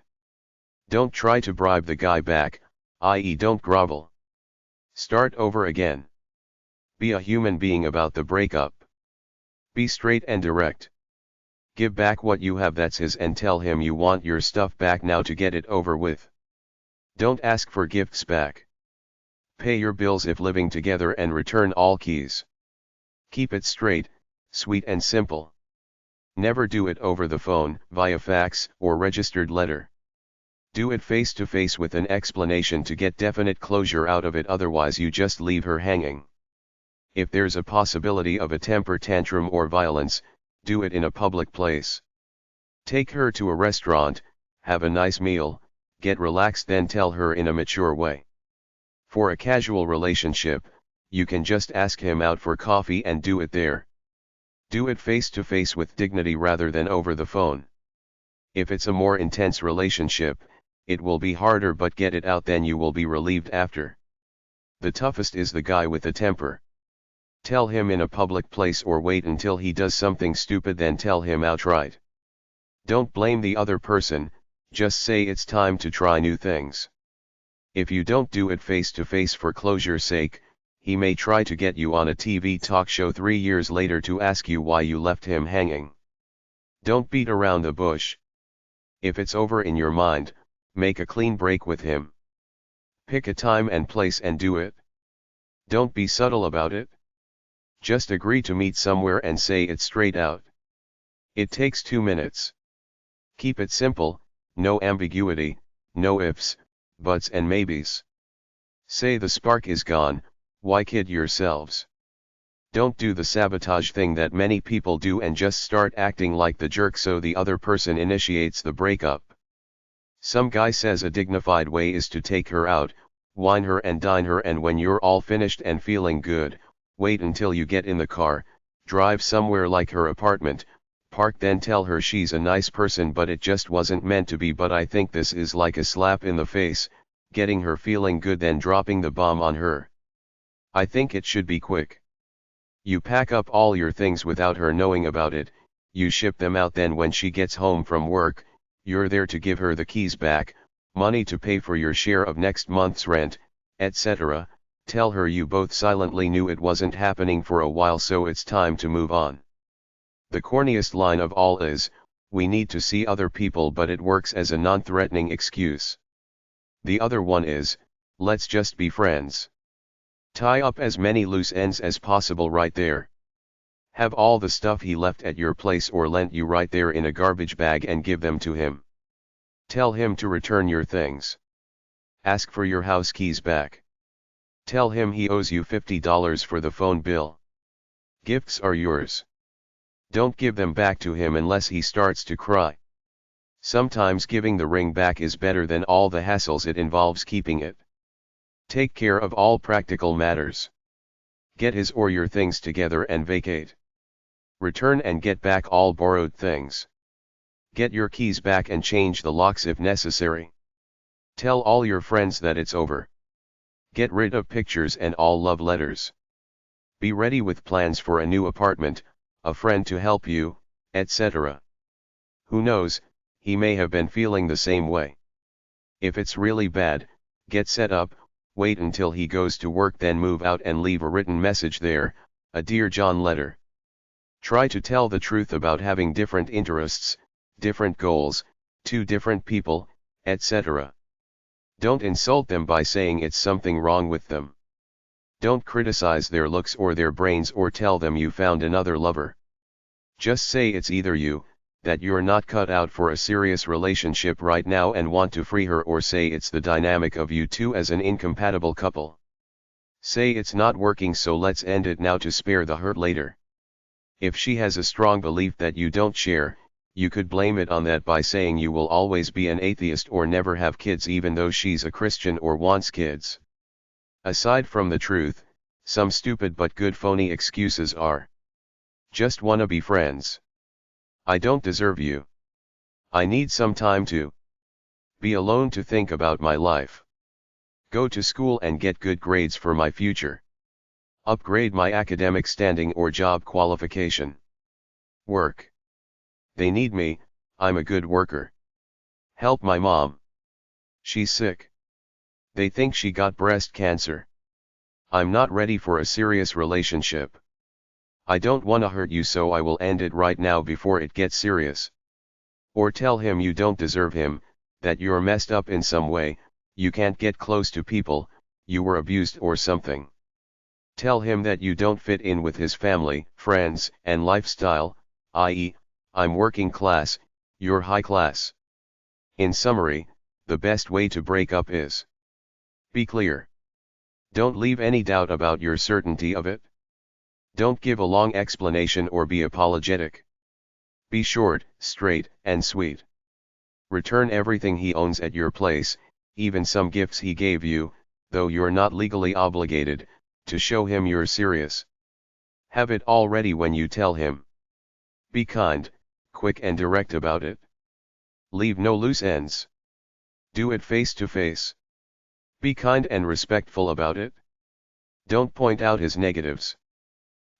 Don't try to bribe the guy back, i.e. don't grovel. Start over again. Be a human being about the breakup. Be straight and direct. Give back what you have that's his and tell him you want your stuff back now to get it over with. Don't ask for gifts back. Pay your bills if living together and return all keys. Keep it straight, sweet and simple. Never do it over the phone, via fax, or registered letter. Do it face to face with an explanation to get definite closure out of it, otherwise you just leave her hanging. If there's a possibility of a temper tantrum or violence, do it in a public place. Take her to a restaurant, have a nice meal, get relaxed, then tell her in a mature way. For a casual relationship, you can just ask him out for coffee and do it there. Do it face to face with dignity rather than over the phone. If it's a more intense relationship, it will be harder, but get it out, then you will be relieved after. The toughest is the guy with the temper. Tell him in a public place or wait until he does something stupid, then tell him outright. Don't blame the other person, just say it's time to try new things. If you don't do it face to face for closure's sake, he may try to get you on a TV talk show 3 years later to ask you why you left him hanging. Don't beat around the bush. If it's over in your mind, make a clean break with him. Pick a time and place and do it. Don't be subtle about it. Just agree to meet somewhere and say it straight out. It takes 2 minutes. Keep it simple, no ambiguity, no ifs, buts and maybes. Say the spark is gone, why kid yourselves? Don't do the sabotage thing that many people do and just start acting like the jerk so the other person initiates the breakup. Some guy says a dignified way is to take her out, wine her and dine her, and when you're all finished and feeling good, wait until you get in the car, drive somewhere like her apartment, park, then tell her she's a nice person but it just wasn't meant to be, but I think this is like a slap in the face, getting her feeling good, then dropping the bomb on her. I think it should be quick. You pack up all your things without her knowing about it, you ship them out, then when she gets home from work, you're there to give her the keys back, money to pay for your share of next month's rent, etc. Tell her you both silently knew it wasn't happening for a while, so it's time to move on. The corniest line of all is, we need to see other people, but it works as a non-threatening excuse. The other one is, let's just be friends. Tie up as many loose ends as possible right there. Have all the stuff he left at your place or lent you right there in a garbage bag and give them to him. Tell him to return your things. Ask for your house keys back. Tell him he owes you $50 for the phone bill. Gifts are yours. Don't give them back to him unless he starts to cry. Sometimes giving the ring back is better than all the hassles it involves keeping it. Take care of all practical matters. Get his or your things together and vacate. Return and get back all borrowed things. Get your keys back and change the locks if necessary. Tell all your friends that it's over. Get rid of pictures and all love letters. Be ready with plans for a new apartment, a friend to help you, etc. Who knows, he may have been feeling the same way. If it's really bad, get set up, wait until he goes to work, then move out and leave a written message there, a Dear John letter. Try to tell the truth about having different interests, different goals, two different people, etc. Don't insult them by saying it's something wrong with them. Don't criticize their looks or their brains or tell them you found another lover. Just say it's either you, that you're not cut out for a serious relationship right now and want to free her, or say it's the dynamic of you two as an incompatible couple. Say it's not working, so let's end it now to spare the hurt later. If she has a strong belief that you don't share, you could blame it on that by saying you will always be an atheist or never have kids even though she's a Christian or wants kids. Aside from the truth, some stupid but good phony excuses are: just wanna be friends. I don't deserve you. I need some time to be alone to think about my life. Go to school and get good grades for my future. Upgrade my academic standing or job qualification. Work. They need me, I'm a good worker. Help my mom. She's sick. They think she got breast cancer. I'm not ready for a serious relationship. I don't wanna hurt you, so I will end it right now before it gets serious. Or tell him you don't deserve him, that you're messed up in some way, you can't get close to people, you were abused or something. Tell him that you don't fit in with his family, friends, and lifestyle, i.e., I'm working class, you're high class. In summary, the best way to break up is: be clear. Don't leave any doubt about your certainty of it. Don't give a long explanation or be apologetic. Be short, straight, and sweet. Return everything he owns at your place, even some gifts he gave you, though you're not legally obligated, to show him you're serious. Have it all ready when you tell him. Be kind, quick and direct about it. Leave no loose ends. Do it face to face. Be kind and respectful about it. Don't point out his negatives.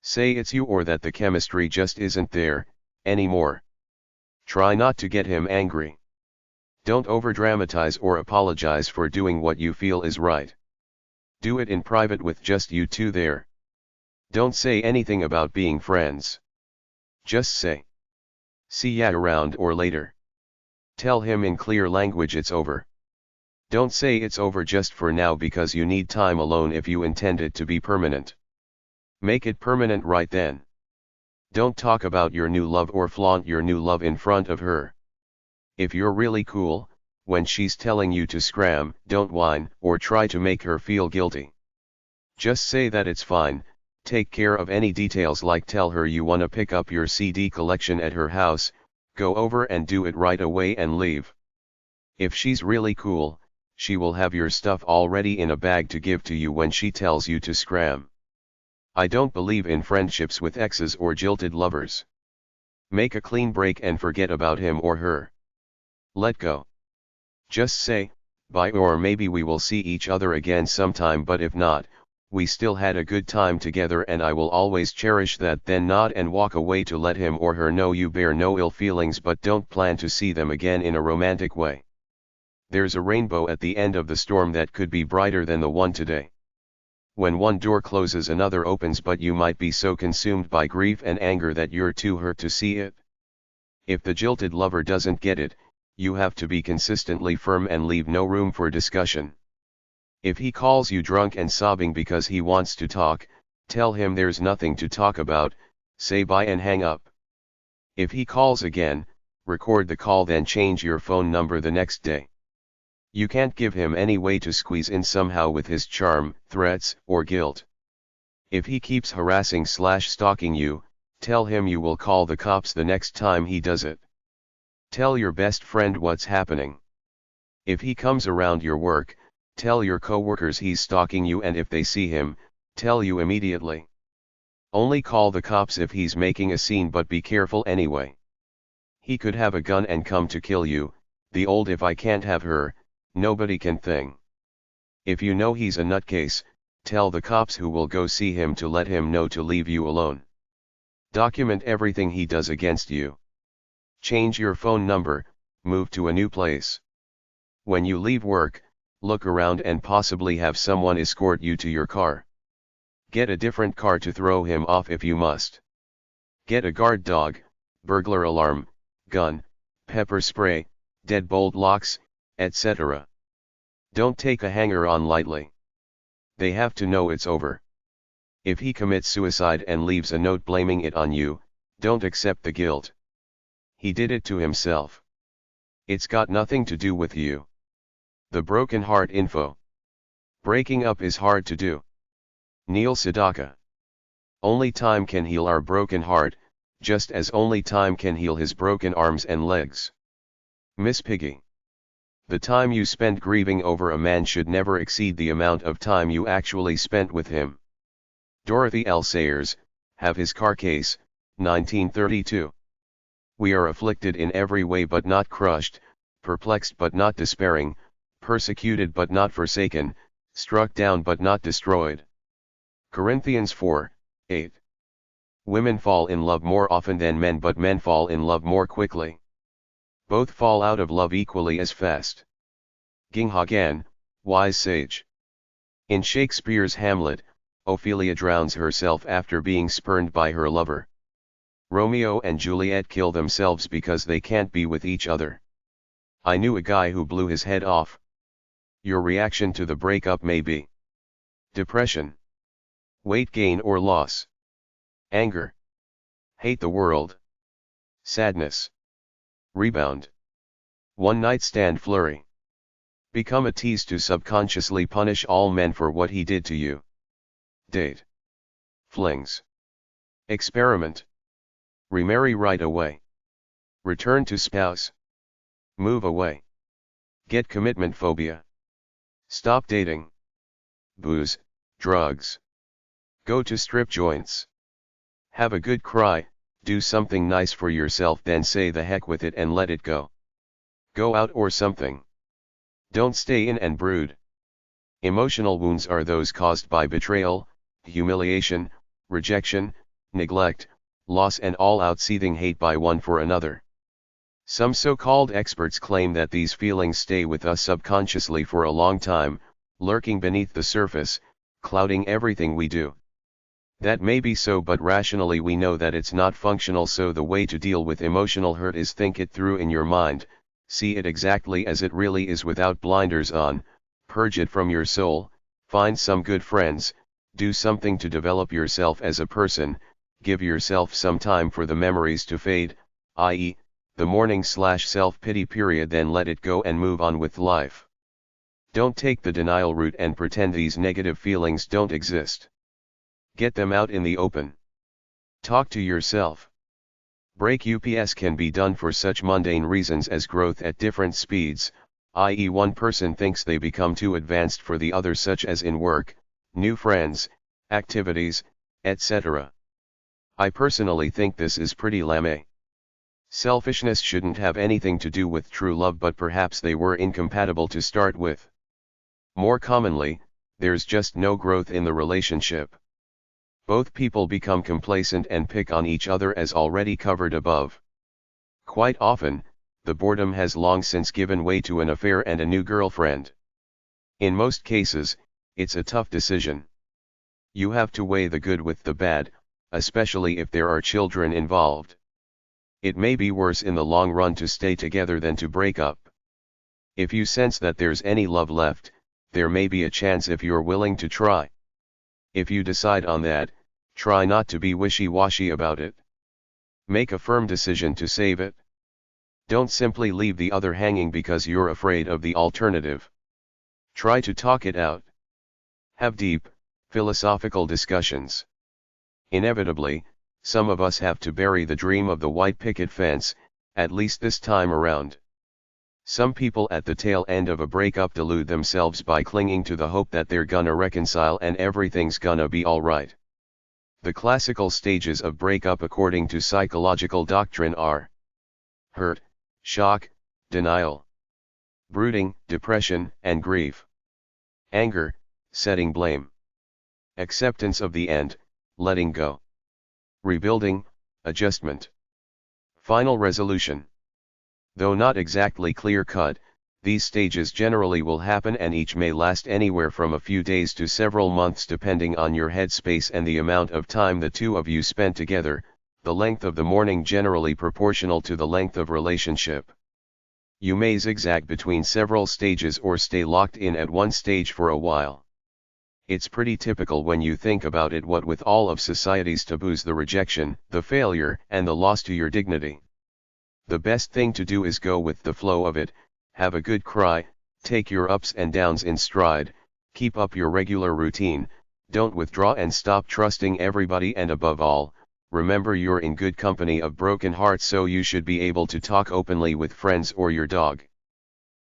Say it's you or that the chemistry just isn't there anymore. Try not to get him angry. Don't overdramatize or apologize for doing what you feel is right. Do it in private with just you two there. Don't say anything about being friends. Just say, see ya around or later. Tell him in clear language it's over. Don't say it's over just for now because you need time alone if you intend it to be permanent. Make it permanent right then. Don't talk about your new love or flaunt your new love in front of her. If you're really cool, when she's telling you to scram, don't whine or try to make her feel guilty. Just say that it's fine. Take care of any details, like tell her you wanna pick up your CD collection at her house, go over and do it right away and leave. If she's really cool, she will have your stuff already in a bag to give to you when she tells you to scram. I don't believe in friendships with exes or jilted lovers. Make a clean break and forget about him or her. Let go. Just say, bye, or maybe we will see each other again sometime, but if not, we still had a good time together and I will always cherish that. Then nod and walk away to let him or her know you bear no ill feelings but don't plan to see them again in a romantic way. There's a rainbow at the end of the storm that could be brighter than the one today. When one door closes another opens, but you might be so consumed by grief and anger that you're too hurt to see it. If the jilted lover doesn't get it, you have to be consistently firm and leave no room for discussion. If he calls you drunk and sobbing because he wants to talk, tell him there's nothing to talk about, say bye and hang up. If he calls again, record the call, then change your phone number the next day. You can't give him any way to squeeze in somehow with his charm, threats, or guilt. If he keeps harassing/stalking you, tell him you will call the cops the next time he does it. Tell your best friend what's happening. If he comes around your work, tell your coworkers he's stalking you, and if they see him, tell you immediately. Only call the cops if he's making a scene, but be careful anyway. He could have a gun and come to kill you, the old "if I can't have her, nobody can" thing. If you know he's a nutcase, tell the cops, who will go see him to let him know to leave you alone. Document everything he does against you. Change your phone number, move to a new place. When you leave work, look around and possibly have someone escort you to your car. Get a different car to throw him off if you must. Get a guard dog, burglar alarm, gun, pepper spray, deadbolt locks, etc. Don't take a hanger-on lightly. They have to know it's over. If he commits suicide and leaves a note blaming it on you, don't accept the guilt. He did it to himself. It's got nothing to do with you. The Broken Heart Info. Breaking up is hard to do. Neil Sedaka. Only time can heal our broken heart, just as only time can heal his broken arms and legs. Miss Piggy. The time you spend grieving over a man should never exceed the amount of time you actually spent with him. Dorothy L. Sayers, Have His Car Case, 1932. We are afflicted in every way but not crushed, perplexed but not despairing, persecuted but not forsaken, struck down but not destroyed. Corinthians 4:8. Women fall in love more often than men, but men fall in love more quickly. Both fall out of love equally as fast. Ginha Gan, Wise Sage. In Shakespeare's Hamlet, Ophelia drowns herself after being spurned by her lover. Romeo and Juliet kill themselves because they can't be with each other. I knew a guy who blew his head off. Your reaction to the breakup may be depression, weight gain or loss, anger, hate the world, sadness, rebound, one-night stand flurry. Become a tease to subconsciously punish all men for what he did to you. Date. Flings. Experiment. Remarry right away. Return to spouse. Move away. Get commitment phobia. Stop dating. Booze, drugs. Go to strip joints. Have a good cry, do something nice for yourself, then say the heck with it and let it go. Go out or something. Don't stay in and brood. Emotional wounds are those caused by betrayal, humiliation, rejection, neglect, loss, and all-out seething hate by one for another. Some so-called experts claim that these feelings stay with us subconsciously for a long time, lurking beneath the surface, clouding everything we do. That may be so, but rationally we know that it's not functional, so the way to deal with emotional hurt is think it through in your mind, see it exactly as it really is without blinders on, purge it from your soul, find some good friends, do something to develop yourself as a person, give yourself some time for the memories to fade, i.e., the mourning/self-pity period, then let it go and move on with life. Don't take the denial route and pretend these negative feelings don't exist. Get them out in the open. Talk to yourself. Break ups can be done for such mundane reasons as growth at different speeds, i.e., one person thinks they become too advanced for the other, such as in work, new friends, activities, etc. I personally think this is pretty lame. Selfishness shouldn't have anything to do with true love, but perhaps they were incompatible to start with. More commonly, there's just no growth in the relationship. Both people become complacent and pick on each other as already covered above. Quite often, the boredom has long since given way to an affair and a new girlfriend. In most cases, it's a tough decision. You have to weigh the good with the bad, especially if there are children involved. It may be worse in the long run to stay together than to break up. If you sense that there's any love left, there may be a chance if you're willing to try. If you decide on that, try not to be wishy-washy about it. Make a firm decision to save it. Don't simply leave the other hanging because you're afraid of the alternative. Try to talk it out. Have deep, philosophical discussions. Inevitably, some of us have to bury the dream of the white picket fence, at least this time around. Some people at the tail end of a breakup delude themselves by clinging to the hope that they're gonna reconcile and everything's gonna be alright. The classical stages of breakup according to psychological doctrine are hurt, shock, denial, brooding, depression, and grief, anger, setting blame, acceptance of the end, letting go, rebuilding, adjustment, final resolution. Though not exactly clear-cut, these stages generally will happen and each may last anywhere from a few days to several months depending on your headspace and the amount of time the two of you spent together, the length of the mourning generally proportional to the length of relationship. You may zigzag between several stages or stay locked in at one stage for a while. It's pretty typical when you think about it, what with all of society's taboos, the rejection, the failure, and the loss to your dignity. The best thing to do is go with the flow of it, have a good cry, take your ups and downs in stride, keep up your regular routine, don't withdraw and stop trusting everybody, and above all, remember you're in good company of broken hearts, so you should be able to talk openly with friends or your dog.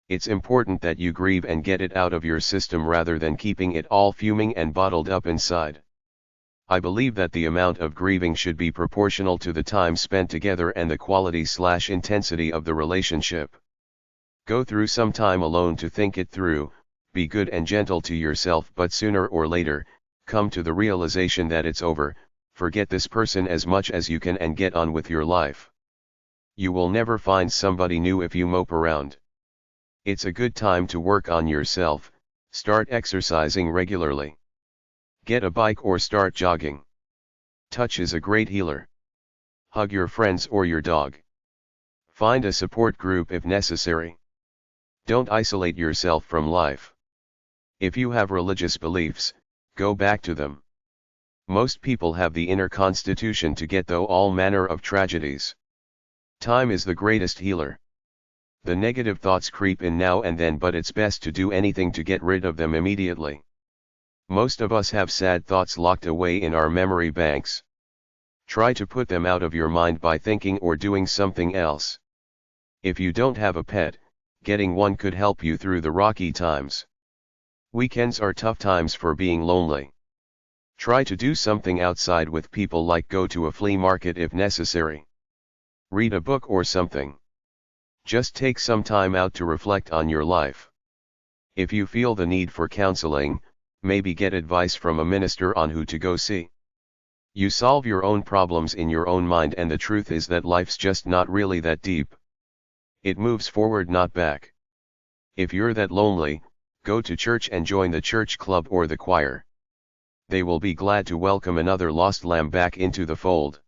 It's important that you grieve and get it out of your system rather than keeping it all fuming and bottled up inside. I believe that the amount of grieving should be proportional to the time spent together and the quality/intensity of the relationship. Go through some time alone to think it through, be good and gentle to yourself, but sooner or later, come to the realization that it's over, forget this person as much as you can and get on with your life. You will never find somebody new if you mope around. It's a good time to work on yourself, start exercising regularly. Get a bike or start jogging. Touch is a great healer. Hug your friends or your dog. Find a support group if necessary. Don't isolate yourself from life. If you have religious beliefs, go back to them. Most people have the inner constitution to get through all manner of tragedies. Time is the greatest healer. The negative thoughts creep in now and then, but it's best to do anything to get rid of them immediately. Most of us have sad thoughts locked away in our memory banks. Try to put them out of your mind by thinking or doing something else. If you don't have a pet, getting one could help you through the rocky times. Weekends are tough times for being lonely. Try to do something outside with people, like go to a flea market if necessary. Read a book or something. Just take some time out to reflect on your life. If you feel the need for counseling, maybe get advice from a minister on who to go see. You solve your own problems in your own mind, and the truth is that life's just not really that deep. It moves forward, not back. If you're that lonely, go to church and join the church club or the choir. They will be glad to welcome another lost lamb back into the fold.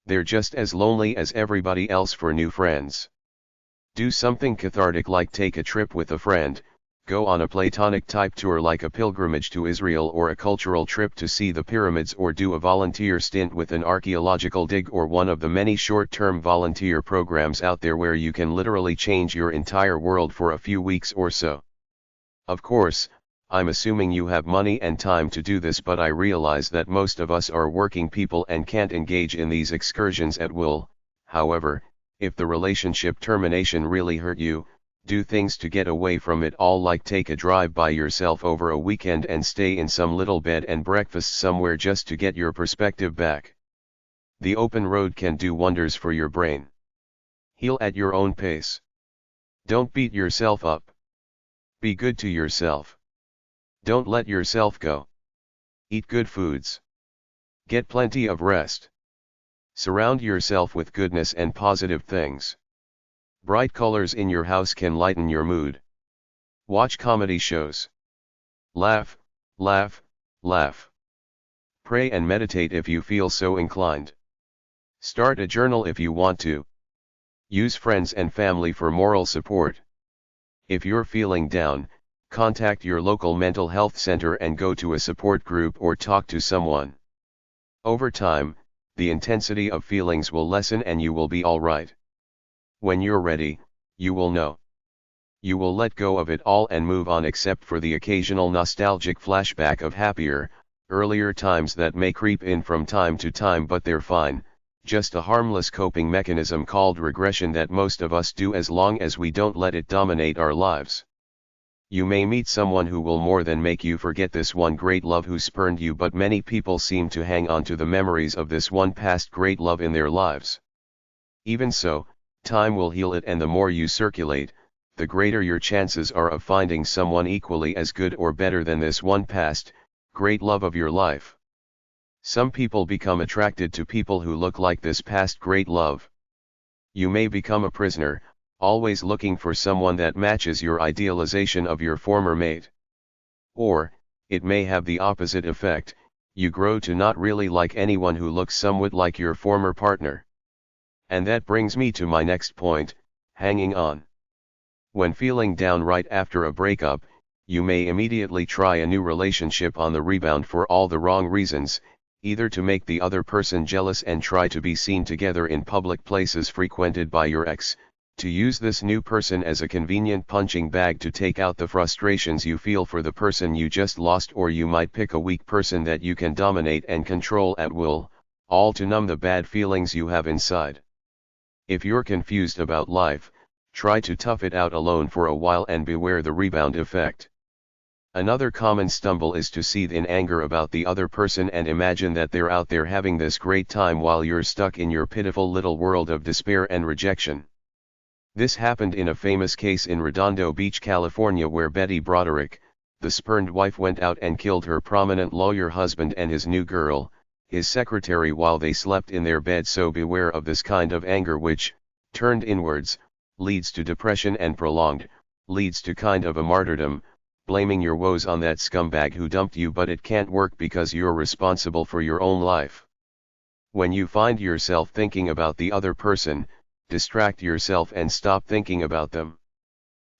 They're just as lonely as everybody else for new friends. Do something cathartic, like take a trip with a friend, go on a Platonic type tour like a pilgrimage to Israel or a cultural trip to see the pyramids, or do a volunteer stint with an archaeological dig, or one of the many short-term volunteer programs out there where you can literally change your entire world for a few weeks or so. Of course, I'm assuming you have money and time to do this, but I realize that most of us are working people and can't engage in these excursions at will. However, if the relationship termination really hurt you, do things to get away from it all, like take a drive by yourself over a weekend and stay in some little bed and breakfast somewhere just to get your perspective back. The open road can do wonders for your brain. Heal at your own pace. Don't beat yourself up. Be good to yourself. Don't let yourself go. Eat good foods. Get plenty of rest. Surround yourself with goodness and positive things. Bright colors in your house can lighten your mood. Watch comedy shows. Laugh, laugh, laugh. Pray and meditate if you feel so inclined. Start a journal if you want to. Use friends and family for moral support. If you're feeling down, contact your local mental health center and go to a support group or talk to someone. Over time, the intensity of feelings will lessen and you will be all right. When you're ready, you will know. You will let go of it all and move on, except for the occasional nostalgic flashback of happier, earlier times that may creep in from time to time, but they're fine, just a harmless coping mechanism called regression that most of us do as long as we don't let it dominate our lives. You may meet someone who will more than make you forget this one great love who spurned you, but many people seem to hang on to the memories of this one past great love in their lives. Even so, time will heal it, and the more you circulate, the greater your chances are of finding someone equally as good or better than this one past, great love of your life. Some people become attracted to people who look like this past great love. You may become a prisoner, always looking for someone that matches your idealization of your former mate. Or, it may have the opposite effect, you grow to not really like anyone who looks somewhat like your former partner. And that brings me to my next point, hanging on. When feeling down right after a breakup, you may immediately try a new relationship on the rebound for all the wrong reasons, either to make the other person jealous and try to be seen together in public places frequented by your ex, to use this new person as a convenient punching bag to take out the frustrations you feel for the person you just lost, or you might pick a weak person that you can dominate and control at will, all to numb the bad feelings you have inside. If you're confused about life, try to tough it out alone for a while and beware the rebound effect. Another common stumble is to seethe in anger about the other person and imagine that they're out there having this great time while you're stuck in your pitiful little world of despair and rejection. This happened in a famous case in Redondo Beach, California, where Betty Broderick, the spurned wife, went out and killed her prominent lawyer husband and his new girl, his secretary, while they slept in their bed. So beware of this kind of anger which, turned inwards, leads to depression and leads to kind of a martyrdom, blaming your woes on that scumbag who dumped you, but it can't work because you're responsible for your own life. When you find yourself thinking about the other person, distract yourself and stop thinking about them.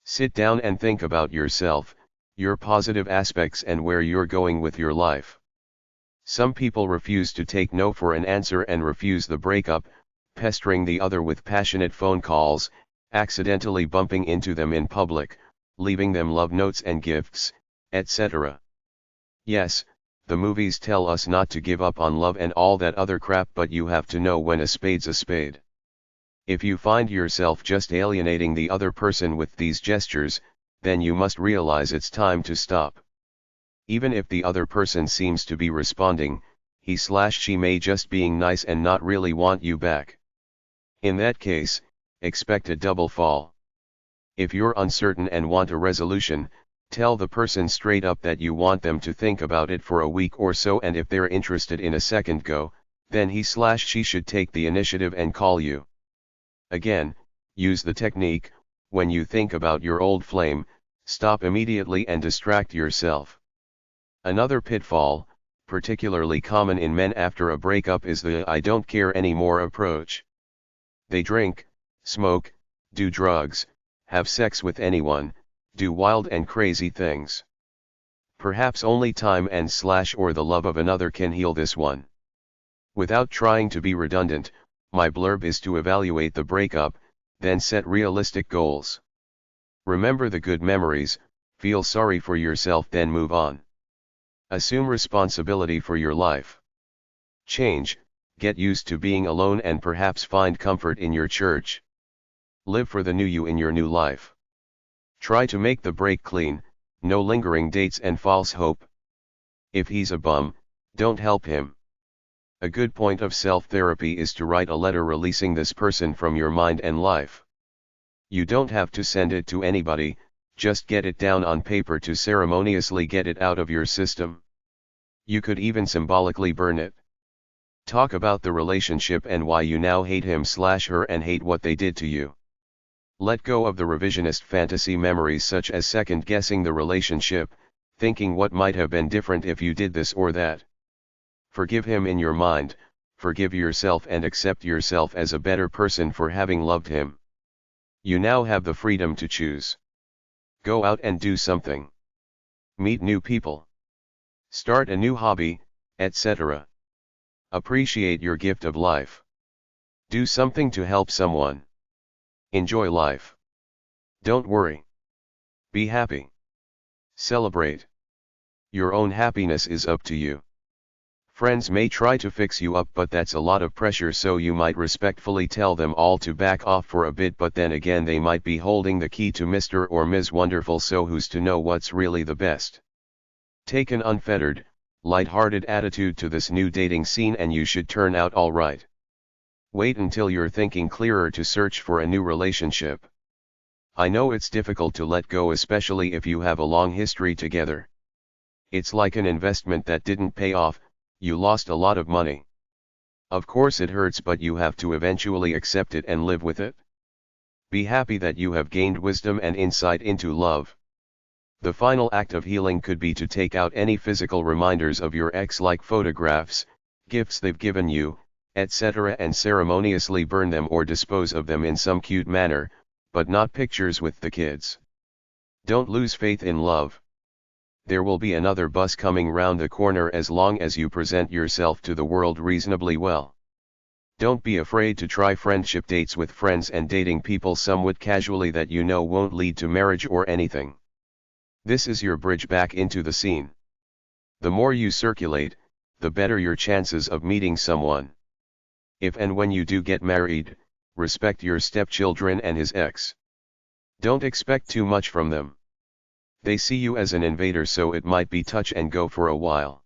Sit down and think about yourself, your positive aspects, and where you're going with your life. Some people refuse to take no for an answer and refuse the breakup, pestering the other with passionate phone calls, accidentally bumping into them in public, leaving them love notes and gifts, etc. Yes, the movies tell us not to give up on love and all that other crap, but you have to know when a spade's a spade. If you find yourself just alienating the other person with these gestures, then you must realize it's time to stop. Even if the other person seems to be responding, he/she may just being nice and not really want you back. In that case, expect a double fall. If you're uncertain and want a resolution, tell the person straight up that you want them to think about it for a week or so, and if they're interested in a second go, then he/she should take the initiative and call you. Again, use the technique, when you think about your old flame, stop immediately and distract yourself. Another pitfall, particularly common in men after a breakup, is the "I don't care anymore" approach. They drink, smoke, do drugs, have sex with anyone, do wild and crazy things. Perhaps only time and/or the love of another can heal this one. Without trying to be redundant, my blurb is to evaluate the breakup, then set realistic goals. Remember the good memories, feel sorry for yourself, then move on. Assume responsibility for your life. Change, get used to being alone and perhaps find comfort in your church. Live for the new you in your new life. Try to make the break clean, no lingering dates and false hope. If he's a bum, don't help him. A good point of self-therapy is to write a letter releasing this person from your mind and life. You don't have to send it to anybody, just get it down on paper to ceremoniously get it out of your system. You could even symbolically burn it. Talk about the relationship and why you now hate him/her and hate what they did to you. Let go of the revisionist fantasy memories such as second-guessing the relationship, thinking what might have been different if you did this or that. Forgive him in your mind, forgive yourself and accept yourself as a better person for having loved him. You now have the freedom to choose. Go out and do something. Meet new people. Start a new hobby, etc. Appreciate your gift of life. Do something to help someone. Enjoy life. Don't worry. Be happy. Celebrate. Your own happiness is up to you. Friends may try to fix you up, but that's a lot of pressure, so you might respectfully tell them all to back off for a bit, but then again they might be holding the key to Mr. or Ms. Wonderful, so who's to know what's really the best? Take an unfettered, light-hearted attitude to this new dating scene and you should turn out alright. Wait until you're thinking clearer to search for a new relationship. I know it's difficult to let go, especially if you have a long history together. It's like an investment that didn't pay off, you lost a lot of money. Of course it hurts, but you have to eventually accept it and live with it. Be happy that you have gained wisdom and insight into love. The final act of healing could be to take out any physical reminders of your ex, like photographs, gifts they've given you, etc., and ceremoniously burn them or dispose of them in some cute manner, but not pictures with the kids. Don't lose faith in love. There will be another bus coming round the corner as long as you present yourself to the world reasonably well. Don't be afraid to try friendship dates with friends and dating people somewhat casually that you know won't lead to marriage or anything. This is your bridge back into the scene. The more you circulate, the better your chances of meeting someone. If and when you do get married, respect your stepchildren and his ex. Don't expect too much from them. They see you as an invader, so it might be touch and go for a while.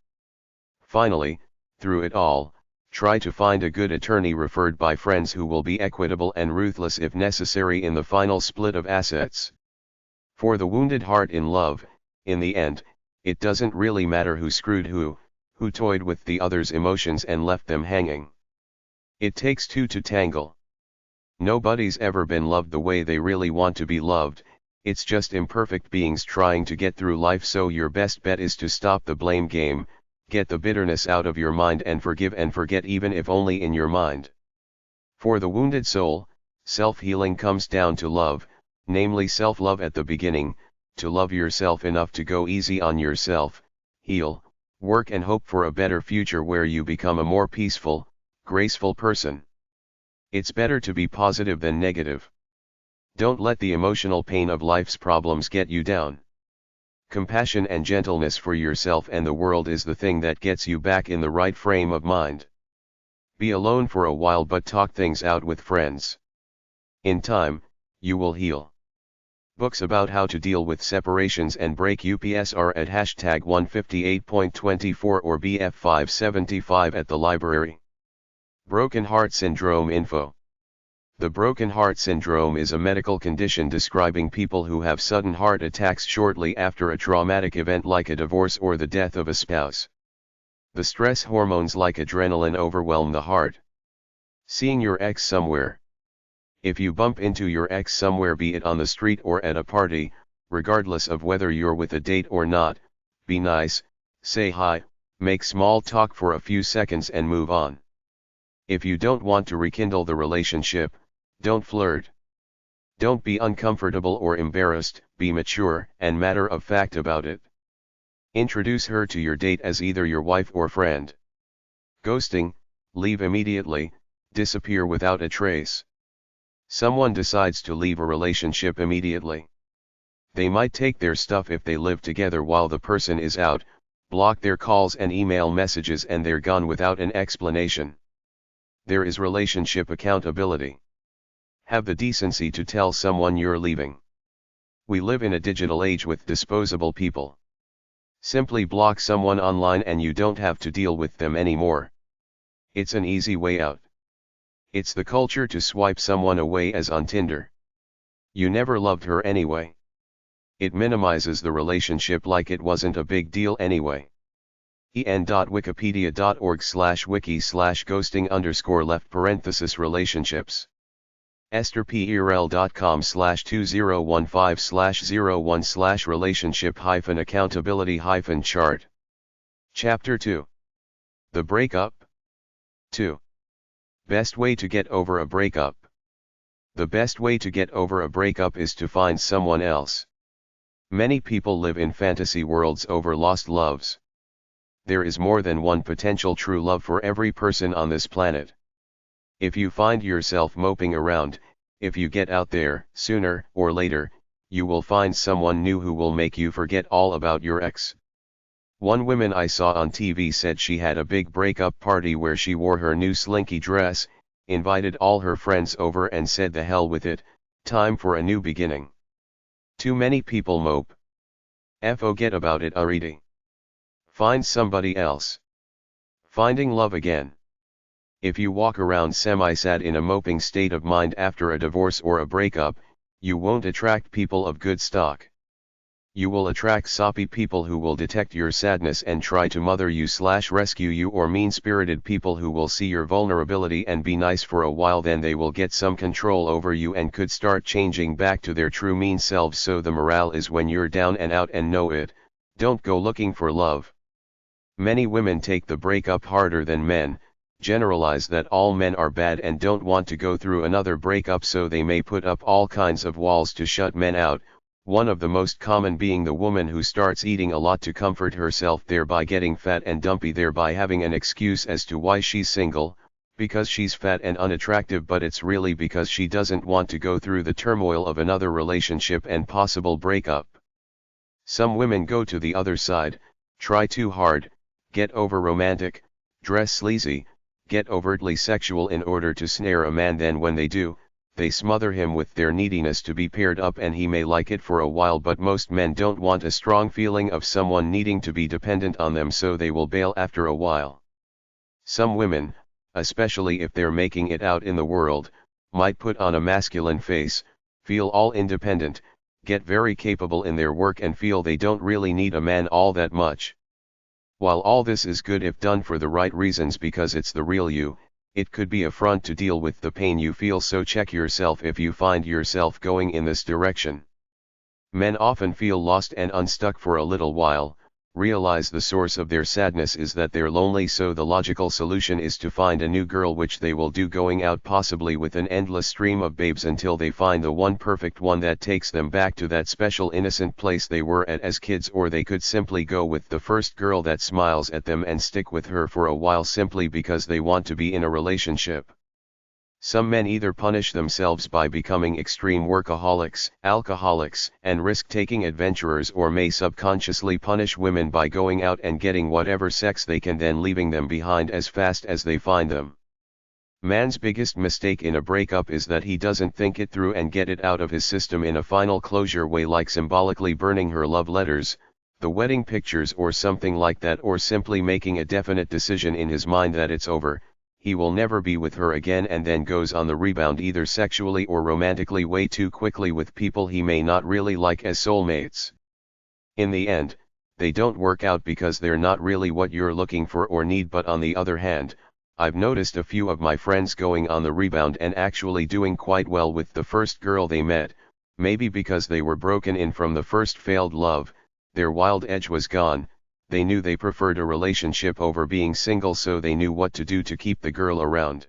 Finally, through it all, try to find a good attorney referred by friends who will be equitable and ruthless if necessary in the final split of assets. For the wounded heart in love, in the end, it doesn't really matter who screwed who toyed with the other's emotions and left them hanging. It takes two to tangle. Nobody's ever been loved the way they really want to be loved. It's just imperfect beings trying to get through life, so your best bet is to stop the blame game, get the bitterness out of your mind and forgive and forget, even if only in your mind. For the wounded soul, self-healing comes down to love, namely self-love at the beginning, to love yourself enough to go easy on yourself, heal, work and hope for a better future where you become a more peaceful, graceful person. It's better to be positive than negative. Don't let the emotional pain of life's problems get you down. Compassion and gentleness for yourself and the world is the thing that gets you back in the right frame of mind. Be alone for a while, but talk things out with friends. In time, you will heal. Books about how to deal with separations and break ups are at #158.24 or BF575 at the library. Broken Heart Syndrome info. The broken heart syndrome is a medical condition describing people who have sudden heart attacks shortly after a traumatic event like a divorce or the death of a spouse. The stress hormones like adrenaline overwhelm the heart. Seeing your ex somewhere. If you bump into your ex somewhere, be it on the street or at a party, regardless of whether you're with a date or not, be nice, say hi, make small talk for a few seconds and move on. If you don't want to rekindle the relationship, don't flirt. Don't be uncomfortable or embarrassed, be mature and matter of fact about it. Introduce her to your date as either your wife or friend. Ghosting, leave immediately, disappear without a trace. Someone decides to leave a relationship immediately. They might take their stuff if they live together while the person is out, block their calls and email messages, and they're gone without an explanation. There is relationship accountability. Have the decency to tell someone you're leaving. We live in a digital age with disposable people. Simply block someone online and you don't have to deal with them anymore. It's an easy way out. It's the culture to swipe someone away, as on Tinder. You never loved her anyway. It minimizes the relationship like it wasn't a big deal anyway. en.wikipedia.org/wiki/ghosting_left_relationships. estherperl.com/2015/01/relationship-accountability-chart. Chapter 2. The Breakup. 2. Best way to get over a breakup. The best way to get over a breakup is to find someone else. Many people live in fantasy worlds over lost loves. There is more than one potential true love for every person on this planet. If you find yourself moping around, if you get out there, sooner or later, you will find someone new who will make you forget all about your ex. One woman I saw on TV said she had a big breakup party where she wore her new slinky dress, invited all her friends over and said the hell with it, time for a new beginning. Too many people mope. Forget about it already. Find somebody else. Finding love again. If you walk around semi-sad in a moping state of mind after a divorce or a breakup, you won't attract people of good stock. You will attract soppy people who will detect your sadness and try to mother you/rescue you, or mean-spirited people who will see your vulnerability and be nice for a while, then they will get some control over you and could start changing back to their true mean selves. So the morale is when you're down and out and know it, don't go looking for love. Many women take the breakup harder than men, generalize that all men are bad and don't want to go through another breakup, so they may put up all kinds of walls to shut men out. One of the most common being the woman who starts eating a lot to comfort herself, thereby getting fat and dumpy, thereby having an excuse as to why she's single, because she's fat and unattractive, but it's really because she doesn't want to go through the turmoil of another relationship and possible breakup. Some women go to the other side, try too hard, get over romantic, dress sleazy, get overtly sexual in order to snare a man. Then when they do, they smother him with their neediness to be paired up, and he may like it for a while, but most men don't want a strong feeling of someone needing to be dependent on them, so they will bail after a while. Some women, especially if they're making it out in the world, might put on a masculine face, feel all independent, get very capable in their work, and feel they don't really need a man all that much. While all this is good if done for the right reasons, because it's the real you, it could be a front to deal with the pain you feel, so check yourself if you find yourself going in this direction. Men often feel lost and unstuck for a little while, realize the source of their sadness is that they're lonely, so the logical solution is to find a new girl, which they will do, going out possibly with an endless stream of babes until they find the one perfect one that takes them back to that special innocent place they were at as kids. Or they could simply go with the first girl that smiles at them and stick with her for a while simply because they want to be in a relationship. Some men either punish themselves by becoming extreme workaholics, alcoholics, and risk-taking adventurers, or may subconsciously punish women by going out and getting whatever sex they can, then leaving them behind as fast as they find them. Man's biggest mistake in a breakup is that he doesn't think it through and get it out of his system in a final closure way, like symbolically burning her love letters, the wedding pictures, or something like that, or simply making a definite decision in his mind that it's over, he will never be with her again, and then goes on the rebound either sexually or romantically way too quickly with people he may not really like as soulmates. In the end, they don't work out because they're not really what you're looking for or need. But on the other hand, I've noticed a few of my friends going on the rebound and actually doing quite well with the first girl they met, maybe because they were broken in from the first failed love, their wild edge was gone. They knew they preferred a relationship over being single, so they knew what to do to keep the girl around.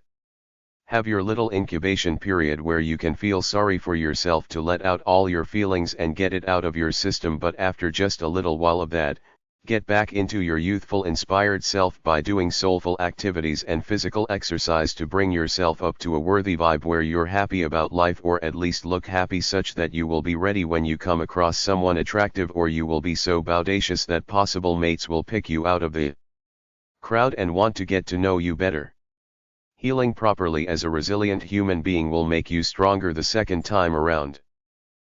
Have your little incubation period where you can feel sorry for yourself to let out all your feelings and get it out of your system, but after just a little while of that, get back into your youthful inspired self by doing soulful activities and physical exercise to bring yourself up to a worthy vibe where you're happy about life, or at least look happy, such that you will be ready when you come across someone attractive, or you will be so bodacious that possible mates will pick you out of the crowd and want to get to know you better. Healing properly as a resilient human being will make you stronger the second time around.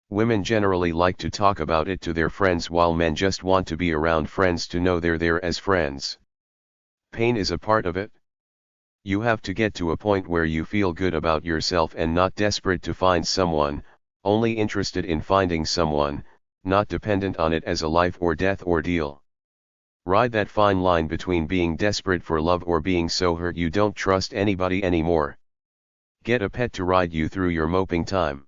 Women generally like to talk about it to their friends, while men just want to be around friends to know they're there as friends. Pain is a part of it. You have to get to a point where you feel good about yourself and not desperate to find someone, only interested in finding someone, not dependent on it as a life or death ordeal. Ride that fine line between being desperate for love or being so hurt you don't trust anybody anymore. Get a pet to ride you through your moping time.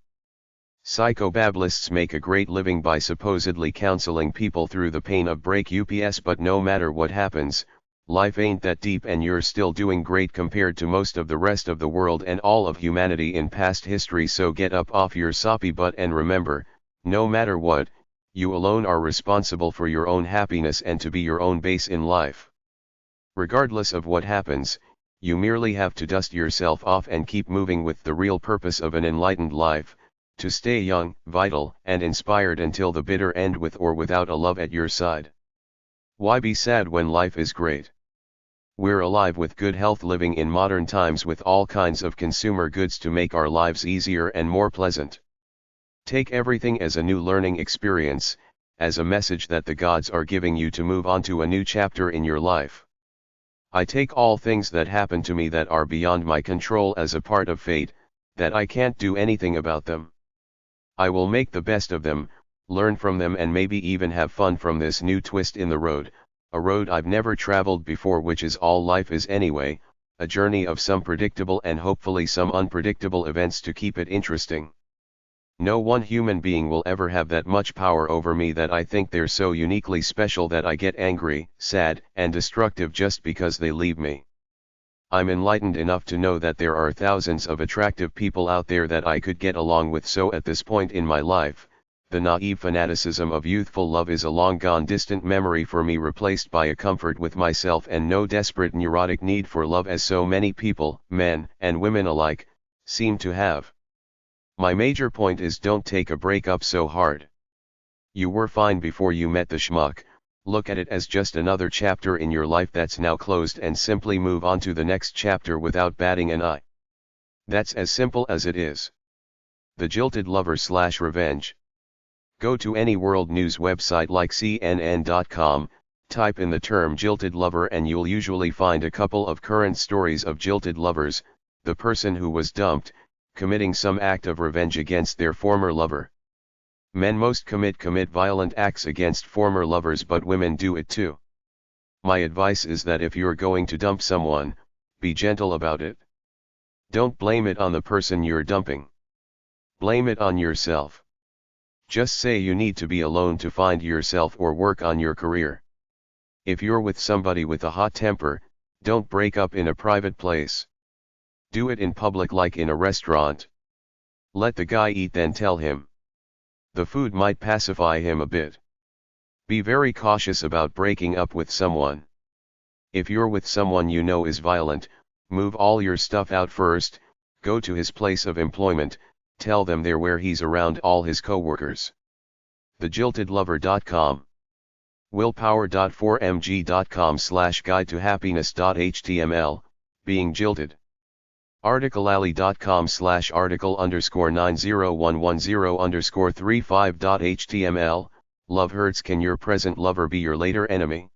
Psychobablists make a great living by supposedly counseling people through the pain of breakups, but no matter what happens, life ain't that deep and you're still doing great compared to most of the rest of the world and all of humanity in past history. So get up off your soppy butt and remember, no matter what, you alone are responsible for your own happiness and to be your own base in life. Regardless of what happens, you merely have to dust yourself off and keep moving with the real purpose of an enlightened life, to stay young, vital, and inspired until the bitter end with or without a love at your side. Why be sad when life is great? We're alive with good health, living in modern times with all kinds of consumer goods to make our lives easier and more pleasant. Take everything as a new learning experience, as a message that the gods are giving you to move on to a new chapter in your life. I take all things that happen to me that are beyond my control as a part of fate, that I can't do anything about them. I will make the best of them, learn from them, and maybe even have fun from this new twist in the road, a road I've never traveled before, which is all life is anyway, a journey of some predictable and hopefully some unpredictable events to keep it interesting. No one human being will ever have that much power over me that I think they're so uniquely special that I get angry, sad, and destructive just because they leave me. I'm enlightened enough to know that there are thousands of attractive people out there that I could get along with, so at this point in my life, the naive fanaticism of youthful love is a long gone distant memory for me, replaced by a comfort with myself and no desperate neurotic need for love as so many people, men and women alike, seem to have. My major point is, don't take a breakup so hard. You were fine before you met the schmuck. Look at it as just another chapter in your life that's now closed and simply move on to the next chapter without batting an eye. That's as simple as it is. The Jilted Lover/Revenge. Go to any world news website like CNN.com, type in the term jilted lover, and you'll usually find a couple of current stories of jilted lovers, the person who was dumped, committing some act of revenge against their former lover. Men most commit violent acts against former lovers, but women do it too. My advice is that if you're going to dump someone, be gentle about it. Don't blame it on the person you're dumping. Blame it on yourself. Just say you need to be alone to find yourself or work on your career. If you're with somebody with a hot temper, don't break up in a private place. Do it in public, like in a restaurant. Let the guy eat, then tell him. The food might pacify him a bit. Be very cautious about breaking up with someone. If you're with someone you know is violent, move all your stuff out first, go to his place of employment, tell them there where he's around all his co-workers. TheJiltedLover.com. Willpower.4mg.com/guide-to-happiness.html, being jilted. articlealley.com/article_901110_35.html, love hurts. Can your present lover be your later enemy?